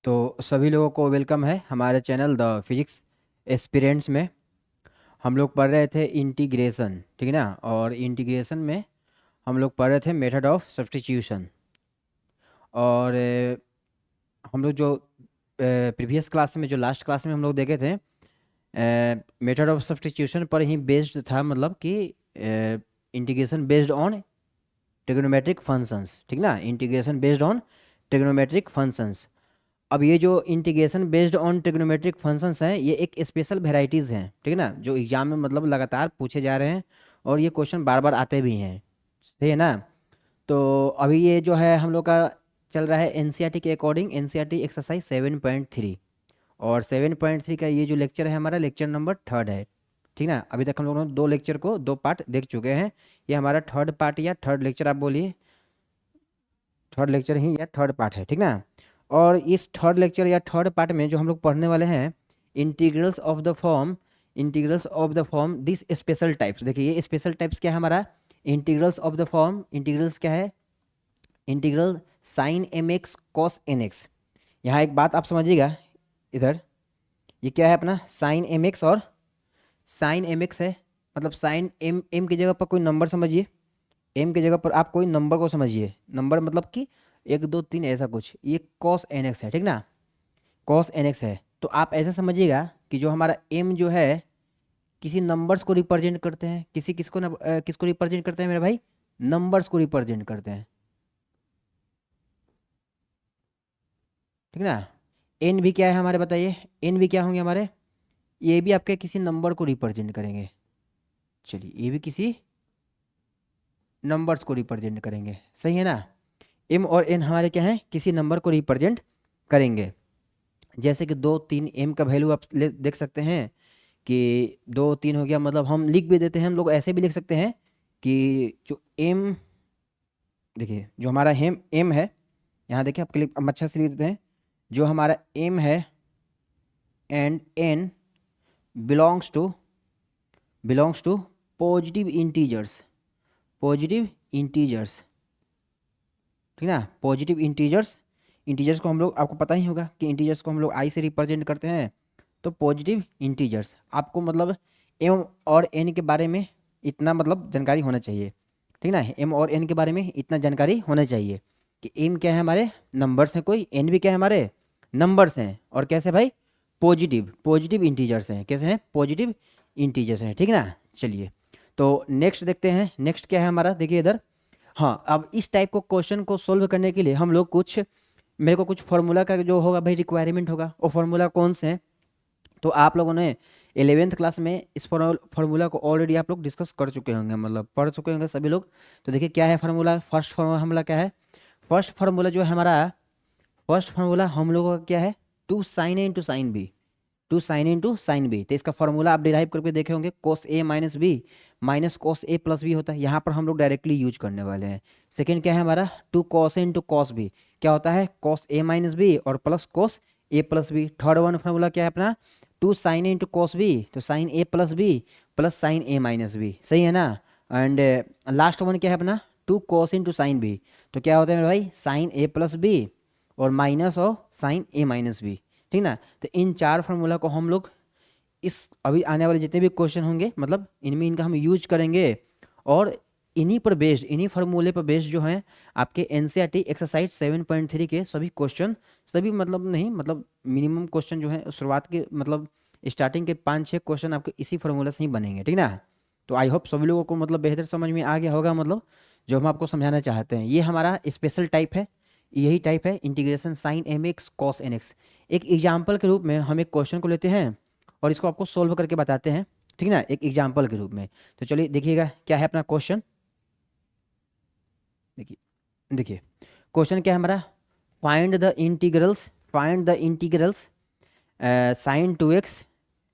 तो सभी लोगों को वेलकम है हमारे चैनल द फिजिक्स एस्पिरेंट्स में। हम लोग पढ़ रहे थे इंटीग्रेशन, ठीक है ना। और इंटीग्रेशन में हम लोग पढ़ रहे थे मेथड ऑफ सब्स्टिट्यूशन। और हम लोग जो प्रीवियस क्लास में, जो लास्ट क्लास में हम लोग देखे थे, मेथड ऑफ सब्स्टिट्यूशन पर ही बेस्ड था, मतलब कि integration based on trigonometric functions, ठीक ना। Integration based on trigonometric functions. अब ये जो integration based on trigonometric functions हैं, ये एक स्पेशल वेराइटीज़ हैं, ठीक है ना, जो एग्जाम में मतलब लगातार पूछे जा रहे हैं और ये क्वेश्चन बार बार आते भी हैं, सही है ना। तो अभी ये जो है हम लोग का चल रहा है एनसीईआरटी के अकॉर्डिंग, एनसीईआरटी एक्सरसाइज 7.3। और 7.3 का ये जो लेक्चर है हमारा लेक्चर नंबर 3 है, ठीक ना। अभी तक हम लोगों ने दो लेक्चर को दो पार्ट देख चुके हैं। ये हमारा थर्ड पार्ट या थर्ड लेक्चर आप बोलिए, थर्ड लेक्चर ही या थर्ड पार्ट है, ठीक ना। और इस थर्ड लेक्चर या थर्ड पार्ट में जो हम लोग पढ़ने वाले हैं, integrals of the form, integrals of the form this special types. देखिए ये स्पेशल टाइप्स क्या है हमारा, integrals of the form, integrals क्या है, integral sine m x cos n x. यहाँ एक बात आप समझिएगा, इधर ये क्या है अपना साइन एम एक्स, और साइन एम एक्स है, मतलब साइन एम, एम की जगह पर कोई नंबर समझिए, एम की जगह पर आप कोई नंबर को समझिए, नंबर मतलब कि 1 2 3 ऐसा कुछ, ये कॉस एन एक्स है, ठीक ना। कॉस एन एक्स है, तो आप ऐसे समझिएगा कि जो हमारा एम जो है किसी नंबर्स को रिप्रेजेंट करते हैं, किसको रिप्रेजेंट करते हैं मेरे भाई, नंबर्स को रिप्रेजेंट करते हैं, ठीक ना। एन भी क्या है हमारे, बताइए एन भी क्या होंगे हमारे, ये भी आपके किसी नंबर को रिप्रेजेंट करेंगे। चलिए ये भी किसी नंबर्स को रिप्रेजेंट करेंगे, सही है ना। एम और एन हमारे क्या हैं, किसी नंबर को रिप्रेजेंट करेंगे। जैसे कि 2 3 एम का वैल्यू आप देख सकते हैं कि 2 3 हो गया, मतलब हम लिख भी देते हैं, हम लोग ऐसे भी लिख सकते हैं कि जो एम, देखिए जो हमारा एम एम है, यहाँ देखिए आप क्लिक, हम अच्छा से लिख देते हैं, जो हमारा एम है and n belongs to positive integers, positive integers, ठीक ना। पॉजिटिव इंटीजर्स, इंटीजर्स को हम लोग, आपको पता ही होगा कि इंटीजर्स को हम लोग आई से रिप्रेजेंट करते हैं। तो पॉजिटिव इंटीजर्स, आपको मतलब एम और एन के बारे में इतना मतलब जानकारी होना चाहिए, ठीक ना। एम और एन के बारे में इतना जानकारी होना चाहिए कि एम क्या है हमारे, नंबर्स हैं कोई, एन भी क्या है हमारे, नंबर्स हैं, और कैसे भाई, पॉजिटिव, पॉजिटिव इंटीजर्स हैं, कैसे हैं, पॉजिटिव इंटीजर्स हैं, ठीक है ना। चलिए तो नेक्स्ट देखते हैं, नेक्स्ट क्या है हमारा, देखिए इधर। हाँ, अब इस टाइप को क्वेश्चन को सोल्व करने के लिए हम लोग कुछ, मेरे को कुछ फार्मूला का जो होगा भाई रिक्वायरमेंट होगा, वो फार्मूला कौन से हैं। तो आप लोगों ने 11th क्लास में इस फार्मूला को ऑलरेडी आप लोग डिस्कस कर चुके होंगे, मतलब पढ़ चुके होंगे सभी लोग। तो देखिए क्या है फार्मूला, फर्स्ट फार्मूला क्या है, फर्स्ट फार्मूला जो है हमारा, फर्स्ट फार्मूला हम लोगों का क्या है, two sine A into sine B, two sine A into sine B. तो इसका फॉर्मूला आप डिराइव करके देखे होंगे, cos A minus B minus cos A plus B होता है, यहाँ पर हम लोग डायरेक्टली यूज करने वाले हैं। सेकेंड क्या है हमारा, two cos A into cos B, क्या होता है, कॉस ए माइनस बी और plus cos A plus B. Third one formula क्या है अपना, two sine A into cos B, तो sine A plus B plus sine A minus B, सही है ना। एंड लास्ट वन क्या है अपना, two cos into sine B, तो क्या होता है मेरे भाई, साइन ए प्लस बी और माइनस और साइन ए माइनस बी, ठीक ना। तो इन चार फार्मूला को हम लोग इस अभी आने वाले जितने भी क्वेश्चन होंगे, मतलब इनमें इनका हम यूज करेंगे। और इन्हीं पर बेस्ड, इन्हीं फार्मूले पर बेस्ड जो है आपके एनसीईआरटी एक्सरसाइज 7.3 के सभी क्वेश्चन, सभी मतलब नहीं, मतलब मिनिमम क्वेश्चन जो है शुरुआत के, मतलब स्टार्टिंग के 5 6 क्वेश्चन आपके इसी फार्मूला से ही बनेंगे, ठीक ना। तो आई होप सभी लोगों को मतलब बेहतर समझ में आ गया होगा, मतलब जो हम आपको समझाना चाहते हैं। ये हमारा स्पेशल टाइप है, यही टाइप है integration sine m x cos n x. एक एग्जाम्पल के रूप में हम एक क्वेश्चन को लेते हैं और इसको आपको सोल्व करके बताते हैं, ठीक ना, एक एग्जाम्पल के रूप में। तो चलिए देखिएगा क्या है अपना क्वेश्चन, देखिए देखिए क्वेश्चन क्या है हमारा, find the integrals sine 2x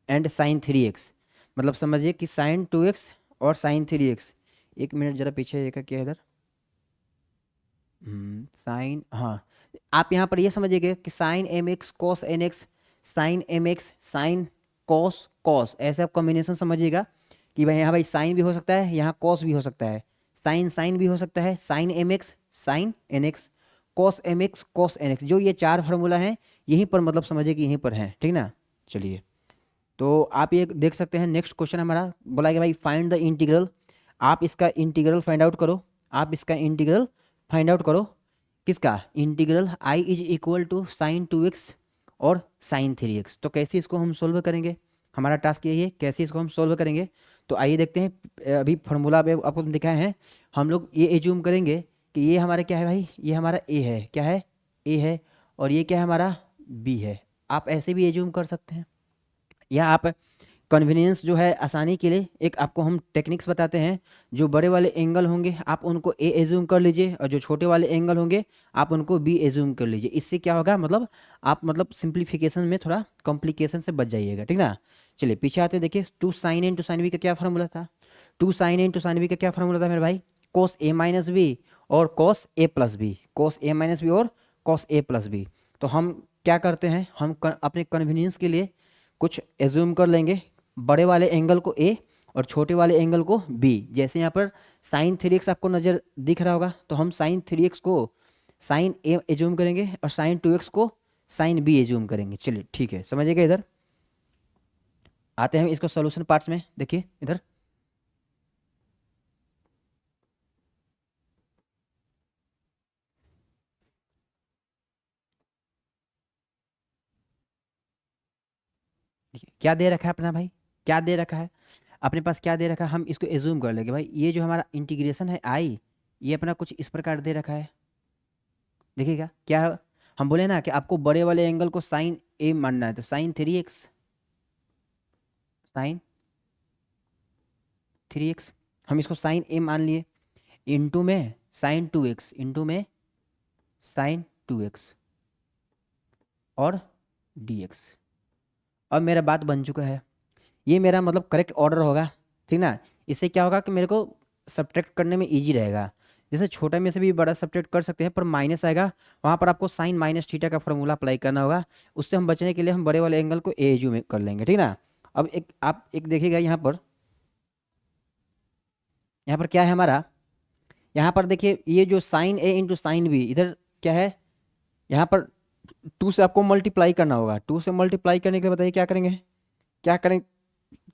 and sine 3x। मतलब समझिए कि साइन 2x और साइन 3x, एक मिनट जरा पीछे देखा क्या है इधर, साइन, हाँ, आप यहाँ पर ये समझिएगा कि sine m x cos n x, sine m x sine cos cos, ऐसे आप कॉम्बिनेशन समझिएगा कि भाई यहाँ भाई साइन भी हो सकता है, यहाँ कॉस भी हो सकता है, साइन साइन भी हो सकता है, sine m x sine n x, cos m x cos n x, जो ये चार फार्मूला हैं यहीं पर मतलब समझिए कि यहीं पर हैं, ठीक ना। चलिए, तो आप ये देख सकते हैं नेक्स्ट क्वेश्चन हमारा बोला कि भाई फाइंड द इंटीग्रल, आप इसका इंटीग्रल फाइंड आउट करो, आप इसका इंटीग्रल फाइंड आउट करो, किसका integral I is equal to sine 2x और साइन 3x। तो कैसे इसको हम सोल्व करेंगे, हमारा टास्क यही है कैसे इसको हम सोल्व करेंगे। तो आइए देखते हैं, अभी फार्मूला आपको दिखाए हैं, हम लोग ये एज्यूम करेंगे कि ये हमारा क्या है भाई, ये हमारा ए है, क्या है ए है, और ये क्या है हमारा बी है। आप ऐसे भी एज्यूम कर सकते हैं, या आप कन्वीनियंस जो है आसानी के लिए एक आपको हम टेक्निक्स बताते हैं, जो बड़े वाले एंगल होंगे आप उनको ए एज्यूम कर लीजिए, और जो छोटे वाले एंगल होंगे आप उनको बी एज्यूम कर लीजिए। इससे क्या होगा, मतलब आप मतलब सिंप्लीफिकेशन में थोड़ा कॉम्प्लिकेशन से बच जाइएगा, ठीक ना। चलिए पीछे आते देखिए, two sine A into sine B का क्या फार्मूला था, two sine A into sine B का क्या फार्मूला था मेरे भाई, कोस ए माइनस बी और कोस A plus B, cos A minus B और कोस ए प्लस बी। तो हम क्या करते हैं, हम अपने कन्वीनियंस के लिए कुछ एज्यूम कर लेंगे, बड़े वाले एंगल को ए और छोटे वाले एंगल को बी। जैसे यहाँ पर साइन 3x आपको नज़र दिख रहा होगा, तो हम साइन 3x को साइन ए एज्यूम करेंगे और साइन 2x को साइन बी एज्यूम करेंगे। चलिए ठीक है, समझिएगा। इधर आते हैं हम इसको सॉल्यूशन पार्ट्स में, देखिए इधर देखिए क्या दे रखा है अपना भाई, क्या दे रखा है अपने पास, क्या दे रखा है, हम इसको एज्यूम कर लेंगे भाई। ये जो हमारा इंटीग्रेशन है आई, ये अपना कुछ इस प्रकार दे रखा है, देखिएगा क्या है? हम बोले ना कि आपको बड़े वाले एंगल को साइन ए मानना है, तो साइन 3x, साइन 3x हम इसको साइन ए मान लिए, इंटू में साइन 2x, इंटू में साइन 2x और dx। अब मेरा बात बन चुका है, ये मेरा मतलब करेक्ट ऑर्डर होगा, ठीक ना। इससे क्या होगा कि मेरे को सब्ट्रैक्ट करने में इजी रहेगा। जैसे छोटा में से भी बड़ा सब्ट्रैक्ट कर सकते हैं, पर माइनस आएगा वहाँ पर आपको साइन माइनस थीटा का फॉर्मूला अप्लाई करना होगा। उससे हम बचने के लिए हम बड़े वाले एंगल को ए एज्यूम कर लेंगे, ठीक ना। अब एक आप एक देखिएगा यहाँ पर, यहाँ पर क्या है हमारा, यहाँ पर देखिए ये जो sign A into sine B, इधर क्या है, यहाँ पर टू से आपको मल्टीप्लाई करना होगा। टू से मल्टीप्लाई करने के लिए बताइए क्या करेंगे, क्या करें,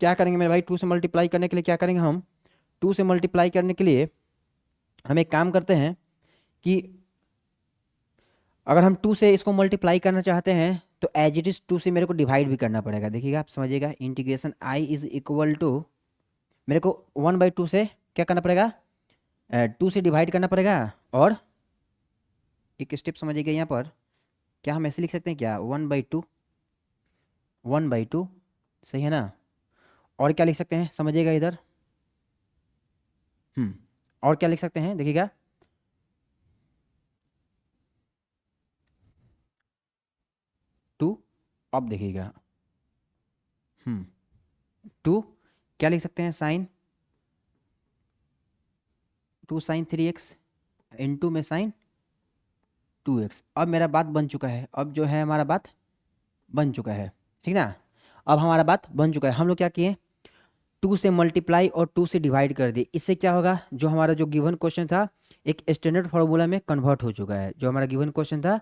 क्या करेंगे मेरे भाई, टू से मल्टीप्लाई करने के लिए क्या करेंगे हम, टू से मल्टीप्लाई करने के लिए हम एक काम करते हैं कि अगर हम टू से इसको मल्टीप्लाई करना चाहते हैं तो एज इट इज़ टू से मेरे को डिवाइड भी करना पड़ेगा। देखिएगा आप समझिएगा, integration I is equal to, मेरे को 1/2 से क्या करना पड़ेगा, 2 से डिवाइड करना पड़ेगा। और एक स्टेप समझिएगा यहाँ पर, क्या हम ऐसे लिख सकते हैं क्या, 1/2, 1/2 सही है ना। और क्या लिख सकते हैं समझिएगा इधर, और क्या लिख सकते हैं देखिएगा, टू, अब देखिएगा 2 क्या लिख सकते हैं, साइन 2 साइन 3x इंटू में साइन 2x। अब मेरा बात बन चुका है, अब जो है हमारा बात बन चुका है, ठीक ना। अब हमारा बात बन चुका है, हम लोग क्या किए, 2 से मल्टीप्लाई और 2 से डिवाइड कर दिए। इससे क्या होगा, जो हमारा जो गिवन क्वेश्चन था एक स्टैंडर्ड फार्मूला में कन्वर्ट हो चुका है। जो हमारा गिवन क्वेश्चन था,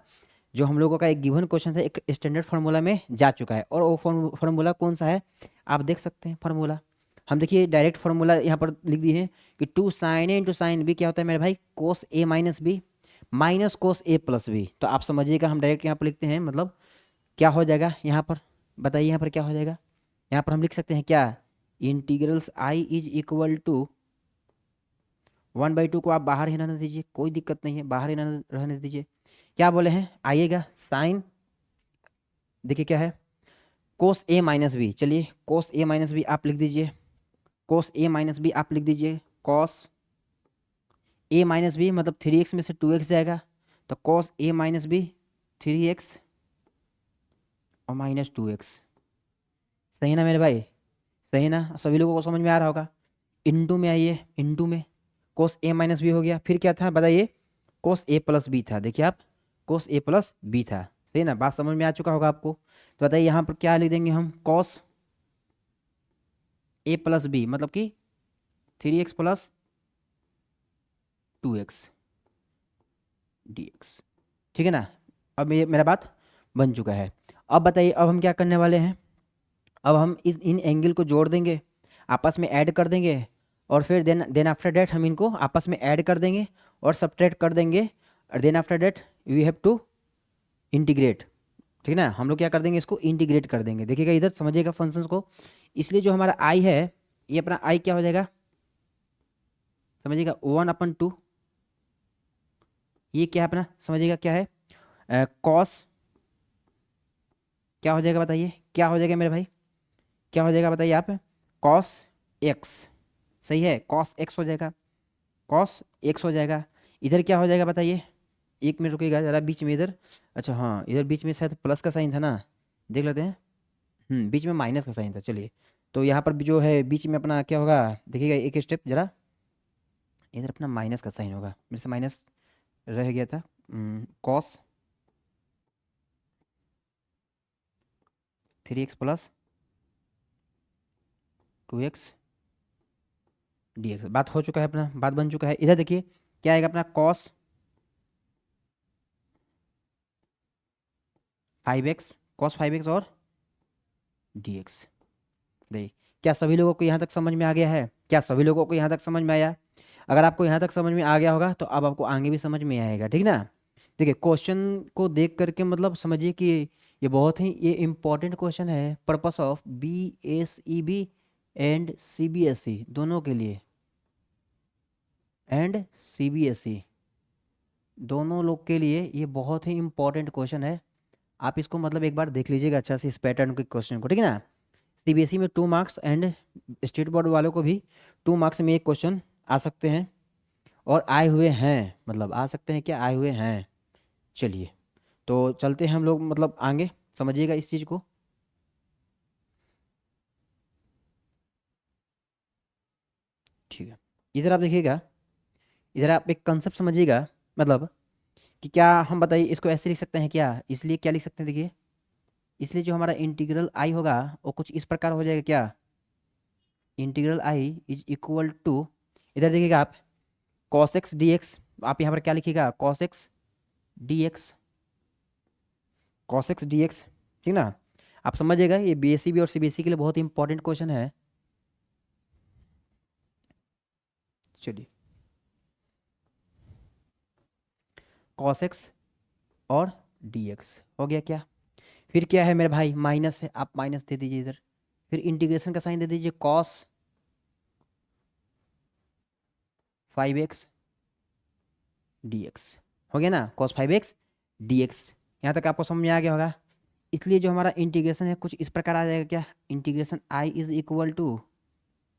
जो हम लोगों का एक गिवन क्वेश्चन था, एक स्टैंडर्ड फार्मूला में जा चुका है। और वो फार्मूला कौन सा है, आप देख सकते हैं फार्मूला, हम देखिए डायरेक्ट फार्मूला यहाँ पर लिख दिए हैं कि 2 sign A into sine B क्या होता है मेरे भाई, कोस A minus B minus cos A plus B. तो आप समझिएगा हम डायरेक्ट यहाँ पर लिखते हैं, मतलब क्या हो जाएगा यहाँ पर, बताइए यहाँ पर क्या हो जाएगा। यहाँ पर हम लिख सकते हैं क्या, integrals I is equal to 1/2 को आप बाहर ही रहने दीजिए, कोई दिक्कत नहीं है, बाहर ही रहने दीजिए। क्या बोले हैं, आइएगा साइन, देखिए क्या है, कोस ए माइनस बी, चलिए कोस ए माइनस बी आप लिख दीजिए, कोस ए माइनस बी आप लिख दीजिए, कॉस ए माइनस बी मतलब 3x में से 2x जाएगा, तो cos A minus B 3x और माइनस 2x। सही ना मेरे भाई, सही ना, सभी लोगों को समझ में आ रहा होगा। इंटू में आइए, इंटू में कोस ए माइनस बी हो गया, फिर क्या था बताइए, कोस ए प्लस बी था। देखिए आप, कोस ए प्लस बी था, सही ना, बात समझ में आ चुका होगा आपको। तो बताइए यहाँ पर क्या लिख देंगे हम, कॉस ए प्लस बी मतलब कि 3x प्लस 2x dx। ठीक है ना। अब ये मेरा बात बन चुका है। अब बताइए, अब हम क्या करने वाले हैं। अब हम इस इन एंगल को जोड़ देंगे, आपस में ऐड कर देंगे, और फिर देन आफ्टर डेट हम इनको आपस में ऐड कर देंगे और सब्ट्रैक्ट कर देंगे, और then after that we have to integrate. ठीक है ना, हम लोग क्या कर देंगे, इसको इंटीग्रेट कर देंगे। देखिएगा इधर, समझिएगा फंक्शंस को। इसलिए जो हमारा आई है, ये अपना आई क्या हो जाएगा, समझिएगा 1/2। ये क्या है अपना, समझिएगा क्या है, कॉस, क्या हो जाएगा बताइए, क्या हो जाएगा मेरे भाई, क्या हो जाएगा बताइए आप, कॉस एक्स। सही है, कॉस एक्स हो जाएगा, कॉस एक्स हो जाएगा। इधर क्या हो जाएगा बताइए, एक मिनट रुकिएगा जरा, बीच में इधर, अच्छा हाँ, इधर बीच में शायद प्लस का साइन था ना, देख लेते हैं। बीच में माइनस का साइन था, चलिए। तो यहाँ पर भी जो है बीच में अपना क्या होगा, देखिएगा एक स्टेप जरा, इधर अपना माइनस का साइन होगा, मेरे से माइनस रह गया था। Cos 3x plus 2x dx, बात हो चुका है अपना, बात बन चुका है। इधर देखिए क्या आएगा अपना, कॉस 5x, कॉस 5x और dx। देखिए, क्या सभी लोगों को यहाँ तक समझ में आ गया है, क्या सभी लोगों को यहाँ तक समझ में आया। अगर आपको यहाँ तक समझ में आ गया होगा तो अब आपको आगे भी समझ में आएगा, ठीक ना। देखिए क्वेश्चन को देख करके मतलब समझिए कि ये बहुत ही ये इम्पोर्टेंट क्वेश्चन है, purpose of BSEB and CBSE दोनों के लिए, एंड CBSE दोनों लोग के लिए ये बहुत ही इम्पोर्टेंट क्वेश्चन है। आप इसको मतलब एक बार देख लीजिएगा अच्छा से, इस पैटर्न के क्वेश्चन को, ठीक है ना। CBSE में 2 मार्क्स एंड स्टेट बोर्ड वालों को भी 2 मार्क्स में एक क्वेश्चन आ सकते हैं, और आए हुए हैं, मतलब आ सकते हैं, क्या आए हुए हैं। चलिए, तो चलते हैं हम लोग मतलब आगे, समझिएगा इस चीज़ को। ठीक है, इधर आप देखिएगा, इधर आप एक कंसेप्ट समझिएगा, मतलब कि क्या हम बताइए इसको ऐसे लिख सकते हैं क्या, इसलिए क्या लिख सकते हैं देखिए, इसलिए जो हमारा इंटीग्रल आई होगा वो कुछ इस प्रकार हो जाएगा, क्या, integral I is equal to, इधर देखिएगा आप, कॉस एक्स डी एक्स, आप यहाँ पर क्या लिखिएगा, cos x D x, cos x D x, ठीक ना। आप समझिएगा ये BSEB और CBSE के लिए बहुत ही इंपॉर्टेंट क्वेश्चन है। चलिए, कॉस एक्स और डी एक्स हो गया क्या, फिर क्या है मेरे भाई, माइनस है, आप माइनस दे दीजिए इधर, फिर इंटीग्रेशन का साइन दे दीजिए, कॉस 5x dx, हो गया ना, cos 5x dx। यहाँ तक आपको समझ में आ गया होगा। इसलिए जो हमारा इंटीग्रेशन है कुछ इस प्रकार आ जाएगा, क्या, integration I is equal to,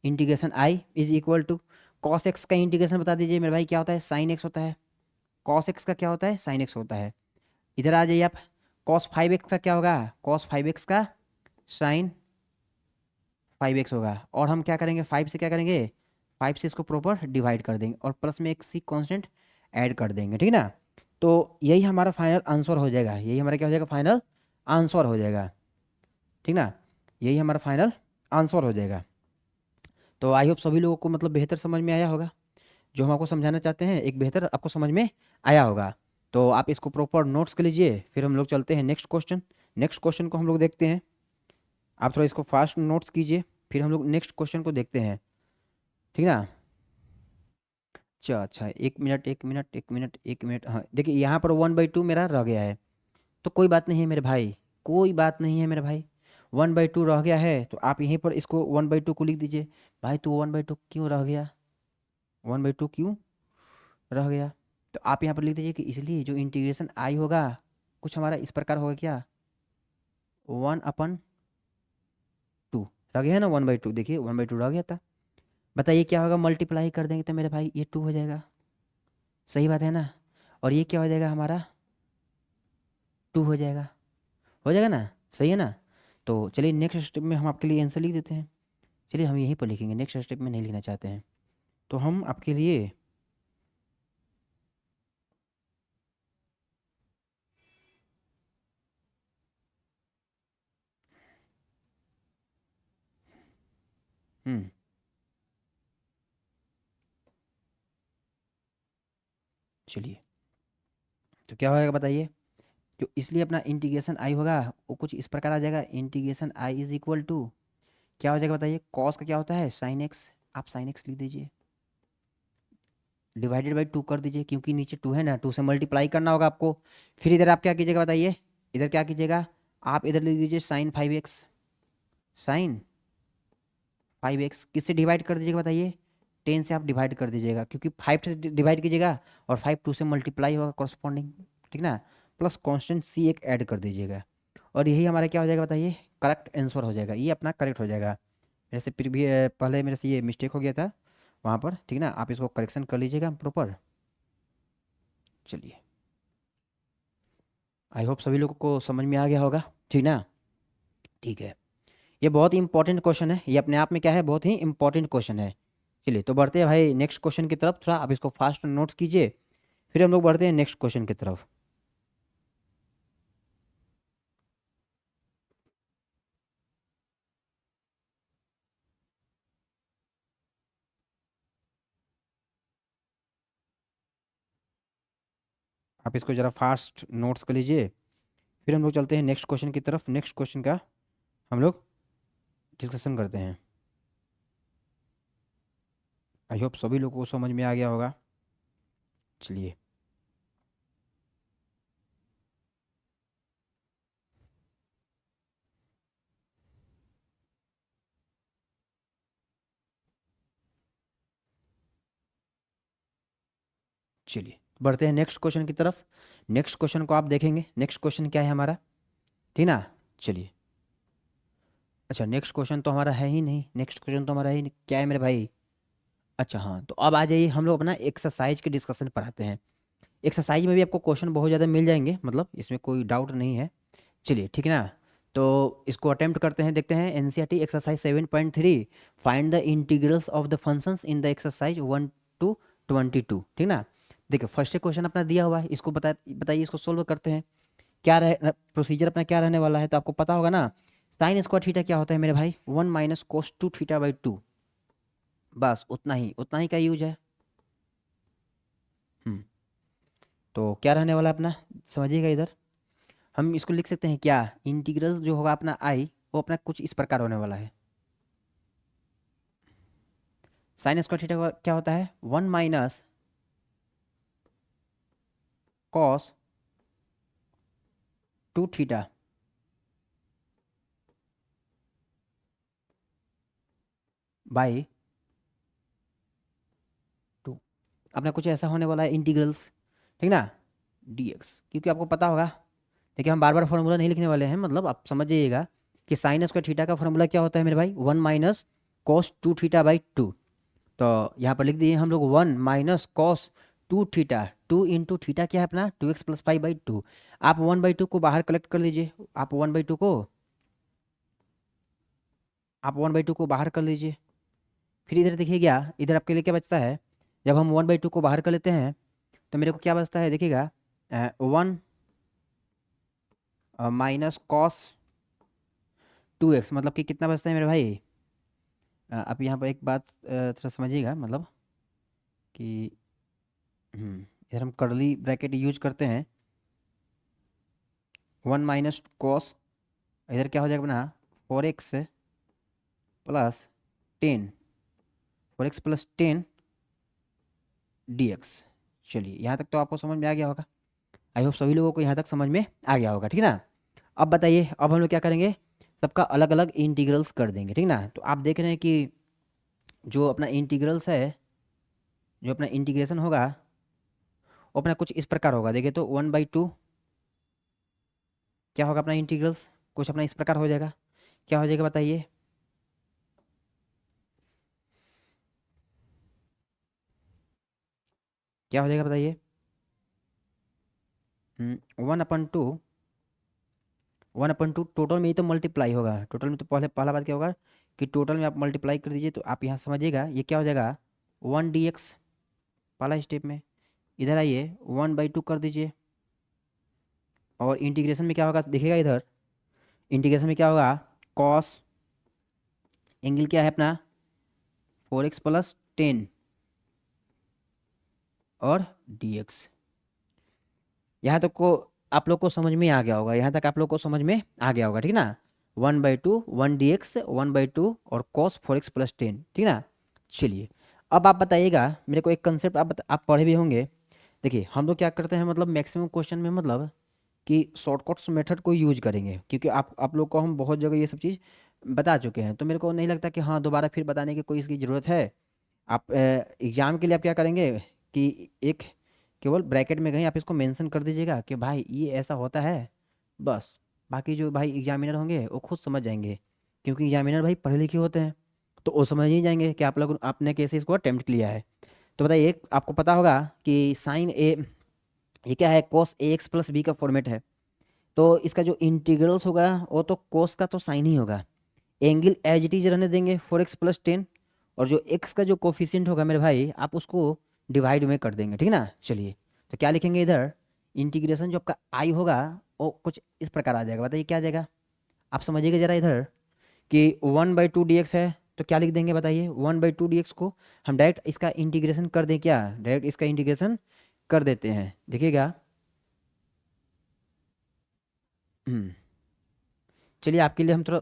integration I is equal to, cos x का इंटीग्रेशन बता दीजिए मेरे भाई, क्या होता है, साइन एक्स होता है। कॉस एक्स का क्या होता है, साइन एक्स होता है। इधर आ जाइए आप, कॉस 5x का क्या होगा, कॉस 5x का साइन 5x होगा, और हम क्या करेंगे, 5 से क्या करेंगे, 5 से इसको प्रॉपर डिवाइड कर देंगे, और प्लस में एक सी कांस्टेंट ऐड कर देंगे, ठीक ना। तो यही हमारा फाइनल आंसर हो जाएगा, यही हमारा क्या हो जाएगा, फाइनल आंसर हो जाएगा, ठीक ना। यही हमारा फाइनल आंसर हो जाएगा। तो आई होप सभी लोगों को मतलब बेहतर समझ में आया होगा, जो हम आपको समझाना चाहते हैं एक बेहतर आपको समझ में आया होगा। तो आप इसको प्रॉपर नोट्स कर लीजिए, फिर हम लोग चलते हैं नेक्स्ट क्वेश्चन। नेक्स्ट क्वेश्चन को हम लोग देखते हैं, आप थोड़ा इसको फास्ट नोट्स कीजिए, फिर हम लोग नेक्स्ट क्वेश्चन को देखते हैं, ठीक ना। अच्छा अच्छा, 1 मिनट 1 मिनट 1 मिनट 1 मिनट, हाँ देखिए यहाँ पर 1/2 मेरा रह गया है, तो कोई बात नहीं है मेरे भाई, कोई बात नहीं है मेरे भाई, 1/2 रह गया है, तो आप यहीं पर इसको 1/2 को लिख दीजिए। भाई तो 1/2 क्यों रह गया, 1/2 क्यों रह गया, तो आप यहाँ पर लिख दीजिए कि इसलिए जो इंटीग्रेशन आई होगा कुछ हमारा इस प्रकार होगा, क्या, 1/2 रह गया है ना, 1/2, देखिए 1/2 रह गया था। बताइए क्या होगा, मल्टीप्लाई कर देंगे तो मेरे भाई ये 2 हो जाएगा, सही बात है ना। और ये क्या हो जाएगा हमारा, 2 हो जाएगा ना, सही है ना। तो चलिए नेक्स्ट स्टेप में हम आपके लिए आंसर लिख देते हैं। चलिए हम यहीं पर लिखेंगे, नेक्स्ट स्टेप में नहीं लिखना चाहते हैं, तो हम आपके लिए हम्म चलिए, तो क्या होगा बताइए, जो इसलिए अपना इंटीग्रेशन आई होगा वो कुछ इस प्रकार आ जाएगा, integration I is equal to क्या हो जाएगा बताइए, कॉस का क्या होता है साइन एक्स, आप साइन एक्स लिख दीजिए, डिवाइडेड बाई टू कर दीजिए, क्योंकि नीचे टू है ना, टू से मल्टीप्लाई करना होगा आपको। फिर इधर आप क्या कीजिएगा बताइए, इधर क्या कीजिएगा, आप इधर लिख दीजिए साइन 5x, साइन 5x किससे डिवाइड कर दीजिएगा बताइए, 10 से आप डिवाइड कर दीजिएगा, क्योंकि 5 से डिवाइड कीजिएगा और 5 2 से मल्टीप्लाई होगा कॉरस्पॉन्डिंग, ठीक ना, प्लस कांस्टेंट सी एक ऐड कर दीजिएगा, और यही हमारा क्या हो जाएगा बताइए, करेक्ट आंसर हो जाएगा, ये अपना करेक्ट हो जाएगा। मेरे से फिर भी पहले मेरे से ये मिस्टेक हो गया था वहाँ पर, ठीक ना, आप इसको करेक्शन कर लीजिएगा प्रॉपर। चलिए, आई होप सभी लोगों को समझ में आ गया होगा, ठीक ना, ठीक है। ये बहुत ही इंपॉर्टेंट क्वेश्चन है, ये अपने आप में क्या है, बहुत ही इंपॉर्टेंट क्वेश्चन है। चलिए तो बढ़ते हैं भाई नेक्स्ट क्वेश्चन की तरफ, थोड़ा आप इसको फास्ट नोट्स कीजिए, फिर हम लोग बढ़ते हैं नेक्स्ट क्वेश्चन की तरफ। आप इसको ज़रा फास्ट नोट्स कर लीजिए, फिर हम लोग चलते हैं नेक्स्ट क्वेश्चन की तरफ, नेक्स्ट क्वेश्चन का हम लोग डिस्कशन करते हैं। आई होप सभी लोगों को समझ में आ गया होगा। चलिए, चलिए बढ़ते हैं नेक्स्ट क्वेश्चन की तरफ। नेक्स्ट क्वेश्चन को आप देखेंगे, नेक्स्ट क्वेश्चन क्या है हमारा, ठीक ना। चलिए, अच्छा नेक्स्ट क्वेश्चन तो हमारा है ही नहीं, नेक्स्ट क्वेश्चन तो हमारा ही नहीं, क्या है मेरे भाई, अच्छा हाँ, तो अब आ जाइए हम लोग अपना एक्सरसाइज के डिस्कशन पर आते हैं। एक्सरसाइज में भी आपको क्वेश्चन बहुत ज़्यादा मिल जाएंगे, मतलब इसमें कोई डाउट नहीं है। चलिए ठीक है ना, तो इसको अटेम्प्ट करते हैं, देखते हैं NCERT exercise 7.3, find the integrals of the functions in the exercise 1 to 22, ठीक ना। देखिए फर्स्ट क्वेश्चन अपना दिया हुआ है, इसको बताइए, इसको सोल्व करते हैं। क्या रहे प्रोसीजर अपना, क्या रहने वाला है, तो आपको पता होगा ना, साइन स्क्वायर थीटा क्या होता है मेरे भाई, 1 - cos 2 थीटा/2, बस उतना ही का यूज है। हम्म, तो क्या रहने वाला है अपना, समझिएगा इधर, हम इसको लिख सकते हैं क्या, इंटीग्रल जो होगा अपना आई, वो अपना कुछ इस प्रकार होने वाला है, साइन स्क्वायर थीटा क्या होता है, 1 - cos 2 थीटा बाई 2, अपना कुछ ऐसा होने वाला है इंटीग्रल्स, ठीक ना, डीएक्स, क्योंकि आपको पता होगा, देखिए हम बार बार फॉर्मूला नहीं लिखने वाले हैं, मतलब आप समझ जाइएगा कि साइन स्क्वायर थीटा का फॉर्मूला क्या होता है मेरे भाई, 1 - cos 2 थीटा/2, तो यहाँ पर लिख दिए हम लोग 1 - cos 2 थीटा, 2 × थीटा क्या है अपना 2x + 5/2, आप 1/2 को बाहर कलेक्ट कर लीजिए, आप 1/2 को बाहर कर लीजिए, फिर इधर देखिएगा, इधर आपके लिए क्या बचता है, जब हम 1/2 को बाहर कर लेते हैं तो मेरे को क्या बचता है देखिएगा, 1 - cos 2x, मतलब कि कितना बचता है मेरे भाई, आप यहाँ पर एक बात थोड़ा समझिएगा, मतलब कि इधर हम कर्ली ब्रैकेट यूज करते हैं, 1 - cos, इधर क्या हो जाएगा अपना 4x + 10, 4x + 10 dx। चलिए यहाँ तक तो आपको समझ में आ गया होगा, आई होप सभी लोगों को यहाँ तक समझ में आ गया होगा, ठीक ना। अब बताइए, अब हम लोग क्या करेंगे, सबका अलग अलग इंटीग्रल्स कर देंगे, ठीक ना। तो आप देख रहे हैं कि जो अपना इंटीग्रल्स है, जो अपना इंटीग्रेशन होगा वो अपना कुछ इस प्रकार होगा, देखिए तो 1/2 क्या होगा अपना इंटीग्रल्स, कुछ अपना इस प्रकार हो जाएगा, क्या हो जाएगा बताइए, क्या हो जाएगा बताइए, 1/2, 1/2 टोटल में ही तो मल्टीप्लाई होगा, टोटल में तो पहला बात क्या होगा कि टोटल में आप मल्टीप्लाई कर दीजिए, तो आप यहाँ समझिएगा ये क्या हो जाएगा 1 dx, पहला स्टेप में, इधर आइए 1/2 कर दीजिए, और इंटीग्रेशन में क्या होगा देखिएगा, इधर इंटीग्रेशन में क्या होगा, कॉस एंगल क्या है अपना 4x + 10 और dx, यहाँ तक को आप लोग को समझ में आ गया होगा, यहाँ तक आप लोग को समझ में आ गया होगा, ठीक ना। 1/2 1 dx 1/2 और cos 4x प्लस 10, ठीक ना। चलिए अब आप बताइएगा मेरे को एक कंसेप्ट, आप पढ़े भी होंगे। देखिए हम लोग क्या करते हैं, मतलब मैक्सिमम क्वेश्चन में मतलब कि शॉर्टकट्स मेथड को यूज करेंगे, क्योंकि आप लोग को हम बहुत जगह ये सब चीज़ बता चुके हैं, तो मेरे को नहीं लगता कि हाँ दोबारा फिर बताने की कोई इसकी ज़रूरत है। आप एग्ज़ाम के लिए आप क्या करेंगे कि एक केवल ब्रैकेट में कहीं आप इसको मेंशन कर दीजिएगा कि भाई ये ऐसा होता है, बस। बाकी जो भाई एग्जामिनर होंगे वो खुद समझ जाएंगे, क्योंकि एग्जामिनर भाई पढ़े लिखे होते हैं, तो वो समझ ही जाएंगे कि आप लोग आपने कैसे इसको अटेम्प्ट किया है। तो बताइए, एक आपको पता होगा कि साइन ए, ये क्या है, cos ax प्लस बी का फॉर्मेट है। तो इसका जो इंटीग्रल्स होगा वो तो cos का तो साइन ही होगा। एंगल एज इट इज रहने देंगे 4x+10, और जो x का जो कोफिशिएंट होगा मेरे भाई आप उसको डिवाइड में कर देंगे, ठीक ना। चलिए तो क्या लिखेंगे इधर, इंटीग्रेशन जो आपका आई होगा वो कुछ इस प्रकार आ जाएगा। बताइए क्या आ जाएगा, आप समझिएगा जरा इधर कि 1/2 dx है, तो क्या लिख देंगे बताइए, 1/2 dx को हम डायरेक्ट इसका इंटीग्रेशन कर दें क्या, डायरेक्ट इसका इंटीग्रेशन कर देते हैं, देखिएगा। हम्म, चलिए आपके लिए हम थोड़ा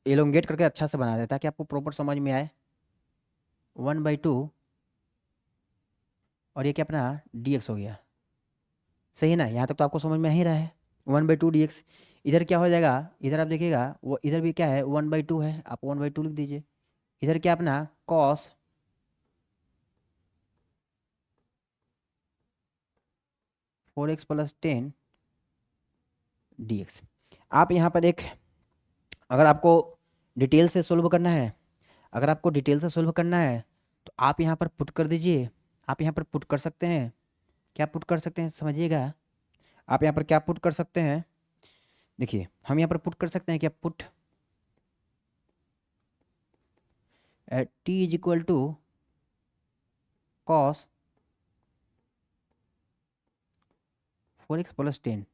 एलोंगेट करके अच्छा से बना दें ताकि आपको प्रॉपर समझ में आए। 1/2 और ये क्या अपना dx हो गया, सही है ना, यहाँ तक तो आपको समझ में आ ही रहा है। 1/2 dx, इधर क्या हो जाएगा, इधर आप देखिएगा वो इधर भी क्या है 1/2 है, आप 1/2 लिख दीजिए। इधर क्या अपना cos 4x+10 dx। आप यहाँ पर एक, अगर आपको डिटेल से सोल्व करना है, अगर आपको डिटेल से सोल्व करना है तो आप यहाँ पर पुट कर दीजिए। आप यहाँ पर पुट कर सकते हैं, क्या पुट कर सकते हैं समझिएगा। आप यहाँ पर क्या पुट कर सकते हैं, देखिए हम यहाँ पर पुट कर सकते हैं क्या, पुट t = cos 4x+10,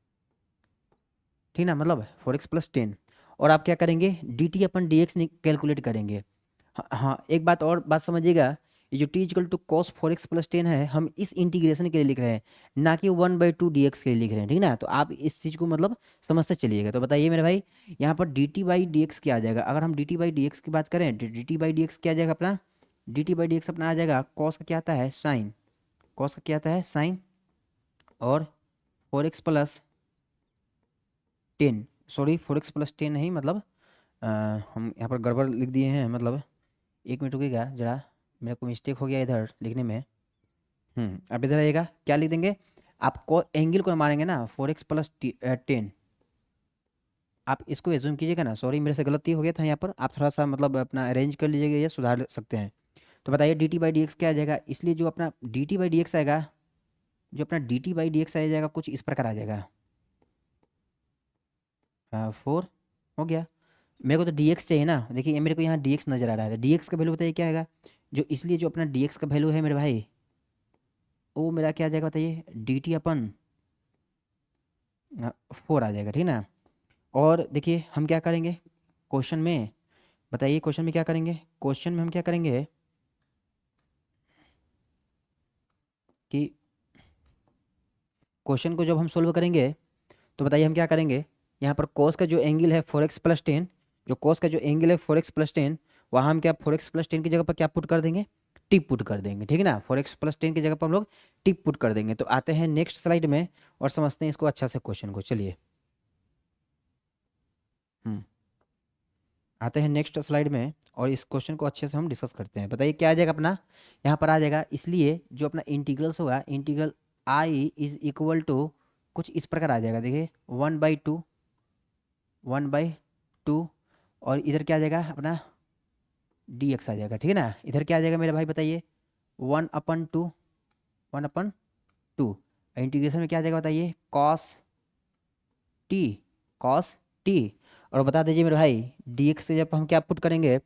ठीक ना, मतलब 4x+10। और आप क्या करेंगे, dt/dx कैलकुलेट करेंगे। हाँ हाँ, एक बात और बात समझिएगा, ये जो t = cos 4x+10 है, हम इस इंटीग्रेशन के लिए लिख रहे हैं, ना कि 1/2 dx के लिए लिख रहे हैं, ठीक ना। तो आप इस चीज़ को मतलब समझते चलिएगा। तो बताइए मेरे भाई, यहाँ पर dt/dx क्या आ जाएगा, अगर हम dt/dx की बात करें, dt/dx क्या आ जाएगा अपना, dt/dx अपना आ जाएगा cos का क्या आता है साइन, cos का क्या आता है साइन, और 4x+10, सॉरी 4x+10 नहीं, मतलब हम यहाँ पर गड़बड़ लिख दिए हैं, मतलब एक मिनट रुकिएगा जरा, मेरे को मिस्टेक हो गया इधर लिखने में। अब इधर आइएगा, क्या लिख देंगे, आपको एंगल को मारेंगे ना 4x+10, आप इसको एज्यूम कीजिएगा ना, सॉरी मेरे से गलती हो गया था यहाँ पर, आप थोड़ा सा मतलब अपना अरेंज कर लीजिएगा या सुधार सकते हैं। तो बताइए dt/dx क्या आ जाएगा, इसलिए जो अपना dt/dx आएगा, जो अपना dt/dx आ जाएगा कुछ इस प्रकार आ जाएगा, 4 हो गया। मेरे को तो dx चाहिए ना, देखिए ये मेरे को यहाँ dx नजर आ रहा है, dx का वैल्यू बताइए क्या आएगा, जो इसलिए जो अपना dx का वैल्यू है मेरे भाई, वो मेरा क्या आ जाएगा बताइए, dt/4 आ जाएगा, ठीक ना। और देखिए हम क्या करेंगे क्वेश्चन में, बताइए क्वेश्चन में क्या करेंगे, क्वेश्चन में हम क्या करेंगे कि क्वेश्चन को जब हम सोल्व करेंगे तो बताइए हम क्या करेंगे, यहाँ पर cos का जो एंगल है 4x+10, जो cos का जो एंगल है 4x+10, वहाँ हम क्या 4x+10 की जगह पर क्या पुट कर देंगे, टिप पुट कर देंगे, ठीक है ना। 4x+10 की जगह पर हम लोग टिप पुट कर देंगे। तो आते हैं नेक्स्ट स्लाइड में और समझते हैं इसको अच्छा से क्वेश्चन को, चलिए। हम्म, आते हैं नेक्स्ट स्लाइड में और इस क्वेश्चन को अच्छे से हम डिस्कस करते हैं। बताइए क्या आ जाएगा अपना, यहाँ पर आ जाएगा, इसलिए जो अपना इंटीग्रल्स होगा, इंटीग्रल I = कुछ इस प्रकार आ जाएगा, देखिए 1/2 और इधर क्या आ जाएगा अपना dx आ जाएगा, ठीक है ना। इधर क्या आ जाएगा मेरे भाई बताइए, 1/2, 1/2, इंटीग्रेशन में क्या आ जाएगा बताइए, टी cos टी। और बता दीजिए मेरे भाई, dx से जब हम क्या पुट करेंगे,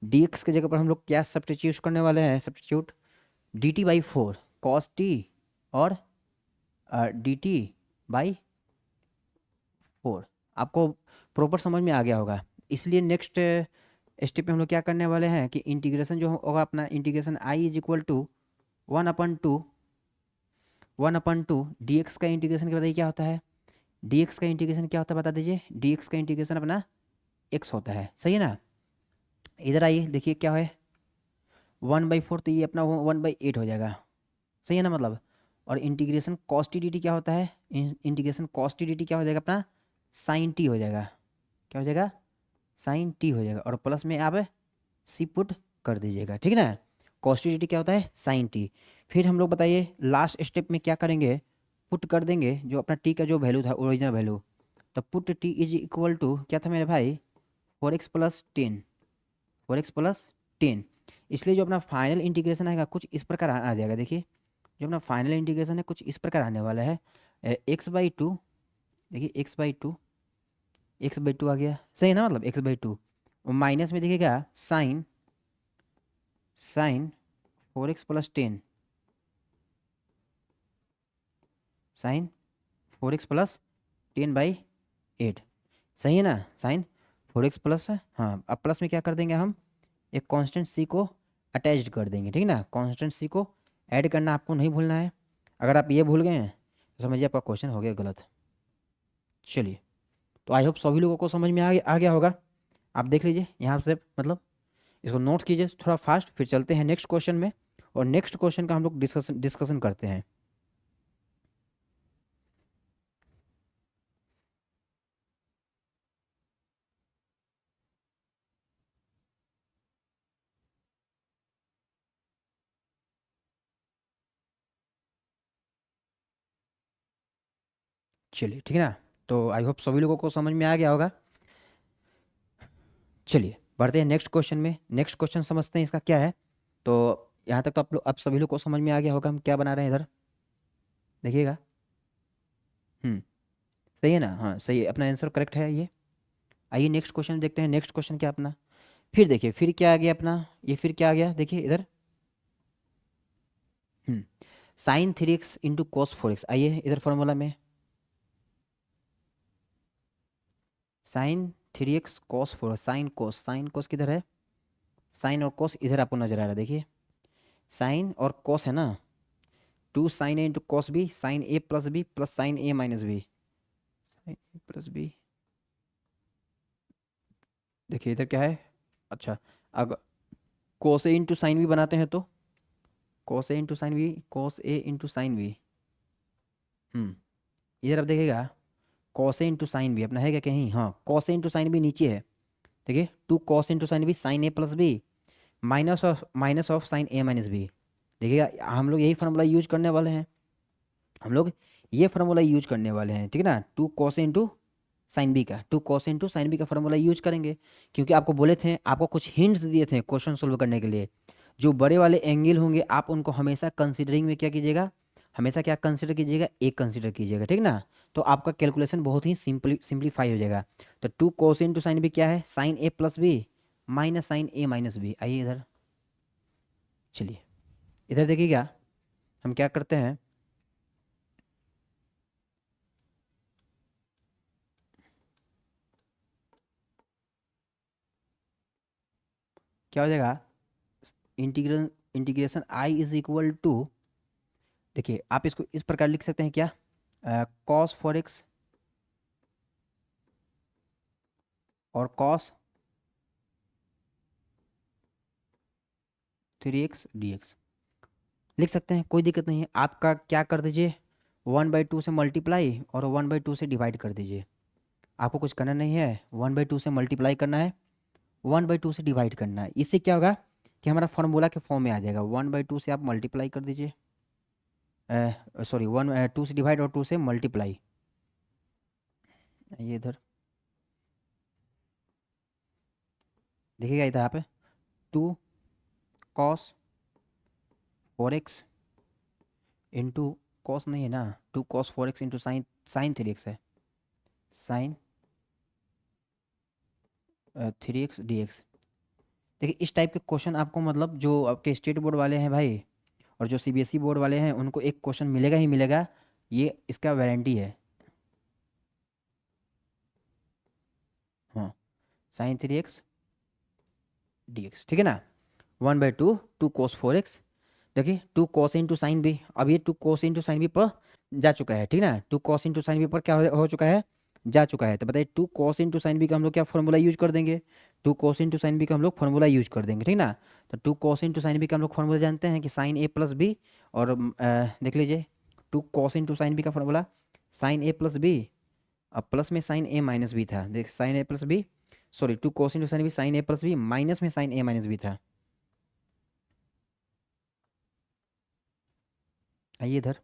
dx की जगह पर हम लोग क्या सब्स्टिट्यूट करने वाले हैं, सब्स्टिट्यूट dt/4 cos t और dt/4। आपको प्रॉपर समझ में आ गया होगा, इसलिए नेक्स्ट स्टेप में हम लोग क्या करने वाले हैं कि इंटीग्रेशन जो होगा अपना, इंटीग्रेशन I = 1/2 1/2 डी एक्स का इंटीग्रेशन क्या बताइए क्या होता है, डी एक्स का इंटीग्रेशन क्या होता है बता दीजिए, डी एक्स का इंटीग्रेशन अपना एक्स होता है, सही है ना। इधर आइए देखिए क्या है, 1/4 तो ये अपना 1/8 हो जाएगा, सही है ना मतलब। और integration cos T D T क्या होता है, integration cos T D T क्या हो जाएगा अपना, साइन टी हो जाएगा, क्या हो जाएगा, साइन टी हो जाएगा, और प्लस में आप सी पुट कर दीजिएगा, ठीक है ना। कॉस टी डी टी क्या होता है, साइन टी। फिर हम लोग बताइए लास्ट स्टेप में क्या करेंगे, पुट कर देंगे जो अपना टी का जो वैल्यू था ओरिजिनल वैल्यू, तो put t is equal to क्या था मेरे भाई, 4x+10, 4x+10। इसलिए जो अपना फाइनल इंटीग्रेशन आएगा कुछ इस प्रकार आ जाएगा, देखिए जो अपना फाइनल इंटीग्रेशन है कुछ इस प्रकार आने वाला है, x/2, देखिए x/2 आ गया, सही है ना मतलब x/2, और माइनस में देखिएगा sign sign 4x+10, sign 4x+10/8, सही है ना, साइन 4x प्लस, हाँ अब प्लस में क्या कर देंगे हम, एक कांस्टेंट सी को अटैच्ड कर देंगे, ठीक है ना, कांस्टेंट सी को ऐड करना आपको नहीं भूलना है। अगर आप ये भूल गए हैं तो समझिए आपका क्वेश्चन हो गया गलत। चलिए, तो आई होप सभी लोगों को समझ में आ गया होगा। आप देख लीजिए यहाँ से मतलब इसको नोट कीजिए थोड़ा फास्ट, फिर चलते हैं नेक्स्ट क्वेश्चन में, और नेक्स्ट क्वेश्चन का हम लोग डिस्कशन करते हैं। चलिए ठीक है ना, तो आई होप सभी लोगों को समझ में आ गया होगा। चलिए बढ़ते हैं नेक्स्ट क्वेश्चन में, नेक्स्ट क्वेश्चन समझते हैं इसका क्या है। तो यहाँ तक तो आप सभी लोग को समझ में आ गया होगा हम क्या बना रहे हैं इधर, देखिएगा। हम्म, सही है ना, हाँ सही है, अपना आंसर करेक्ट है ये। आइए नेक्स्ट क्वेश्चन देखते हैं, नेक्स्ट क्वेश्चन क्या अपना, फिर देखिए फिर क्या आ गया अपना, ये फिर क्या आ गया देखिए इधर। हम्म, sin 3x × cos 4x, आइए इधर फॉर्मूला में sin 3x cos 4, sine cos किधर है, साइन और कोस इधर आपको नजर आ रहा है, देखिए साइन और कोस है ना, 2 sin A × cos B, sin A+B plus sin A - B, sin A+B, देखिए इधर क्या है, अच्छा अगर कोस ए इंटू साइन भी बनाते हैं तो कोस ए इंटू साइन बी, कोस ए इंटू साइन बी, हम्म, इधर आप देखिएगा cos A into sine B अपना है क्या कहीं, हाँ cos A into sine B नीचे है, देखिए 2 cos × sin B sin A+B minus of sin A - B, देखिएगा हम लोग यही फार्मूला यूज करने वाले हैं, हम लोग ये फार्मूला यूज करने वाले हैं, ठीक है ना, 2 cos × sin B का 2 cos × sin B का फार्मूला यूज करेंगे, क्योंकि आपको बोले थे, आपको कुछ हिंट्स दिए थे क्वेश्चन सोल्व करने के लिए, जो बड़े वाले एंगल होंगे आप उनको हमेशा कंसिडरिंग में क्या कीजिएगा, हमेशा क्या कंसिडर कीजिएगा, एक कंसिडर कीजिएगा, ठीक ना, तो आपका कैलकुलेशन बहुत ही सिंप्लीफाई हो जाएगा। तो 2 cos × sin B क्या है, sin A+B minus sin A - B, आइए इधर, चलिए इधर देखिएगा हम क्या करते हैं, क्या हो जाएगा, integration I is equal to, देखिए आप इसको इस प्रकार लिख सकते हैं क्या, cos 4x और cos 3x dx लिख सकते हैं, कोई दिक्कत नहीं है। आपका क्या कर दीजिए, 1/2 से मल्टीप्लाई और 1/2 से डिवाइड कर दीजिए, आपको कुछ करना नहीं है, 1/2 से मल्टीप्लाई करना है, 1/2 से डिवाइड करना है, इससे क्या होगा कि हमारा फॉर्मूला के फॉर्म में आ जाएगा, 1/2 से आप मल्टीप्लाई कर दीजिए, सॉरी 2 से डिवाइड और 2 से मल्टीप्लाई, ये इधर देखिएगा इधर आप 2 cos 4x इंटू कॉस नहीं है ना, 2 cos 4x into sine 3x है, साइन 3x dx, देखिए इस टाइप के क्वेश्चन आपको मतलब जो आपके स्टेट बोर्ड वाले हैं भाई और जो सीबीएसई बोर्ड वाले हैं उनको एक क्वेश्चन मिलेगा ही मिलेगा, ये इसका वारंटी है, हाँ sin 3x dx, ठीक है ना, 1/2 2 cos 4x देखिए 2 cos इंटू साइन बी, अब ये 2 cos इंटू साइन बी पर जा चुका है, ठीक ना, 2 cos इंटू साइन बी पर क्या हो चुका है, जा चुका है। तो बताइए 2 cos इंटू साइन बी का हम लोग क्या फॉर्मूला यूज कर देंगे, 2 cos इंटू साइन बी का हम लोग फॉर्मूला यूज कर देंगे, ठीक ना। तो 2 cos इंटू साइन बी का हम लोग फॉर्मूला जानते हैं कि साइन ए प्लस बी, और देख लीजिए 2 cos इंटू साइन बी का formula sine A plus B, अब प्लस में साइन ए माइनस बी था, देख sine A plus B, sorry 2 cos into sine B sine A plus B minus में sine A minus B था। आइए इधर,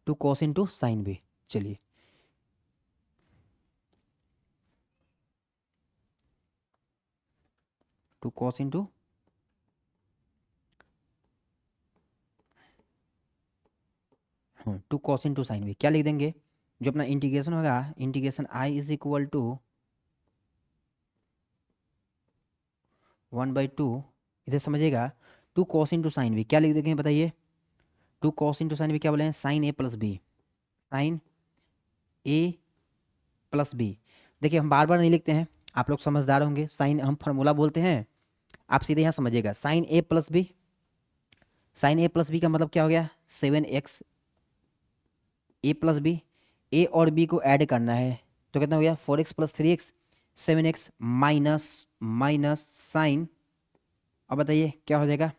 2 cos into sine B, चलिए 2 cos into 2 cos into sine B, क्या लिख देंगे, जो अपना इंटीग्रेशन होगा, integration I is equal to 1/2, इधर समझिएगा 2 cos इंटू साइन बी क्या लिख देंगे बताइए, 2 cos इंटू साइन बी क्या बोले हैं, sign A plus B, sine A plus B. देखिए हम बार बार नहीं लिखते हैं, आप लोग समझदार होंगे, साइन हम फार्मूला बोलते हैं, आप सीधे यहाँ समझिएगा sign A plus B, sine A plus B का मतलब क्या हो गया, 7x ए प्लस बी, ए और बी को ऐड करना है, तो कितना हो गया 4x plus 3x 7x minus minus sign, अब बताइए क्या हो जाएगा,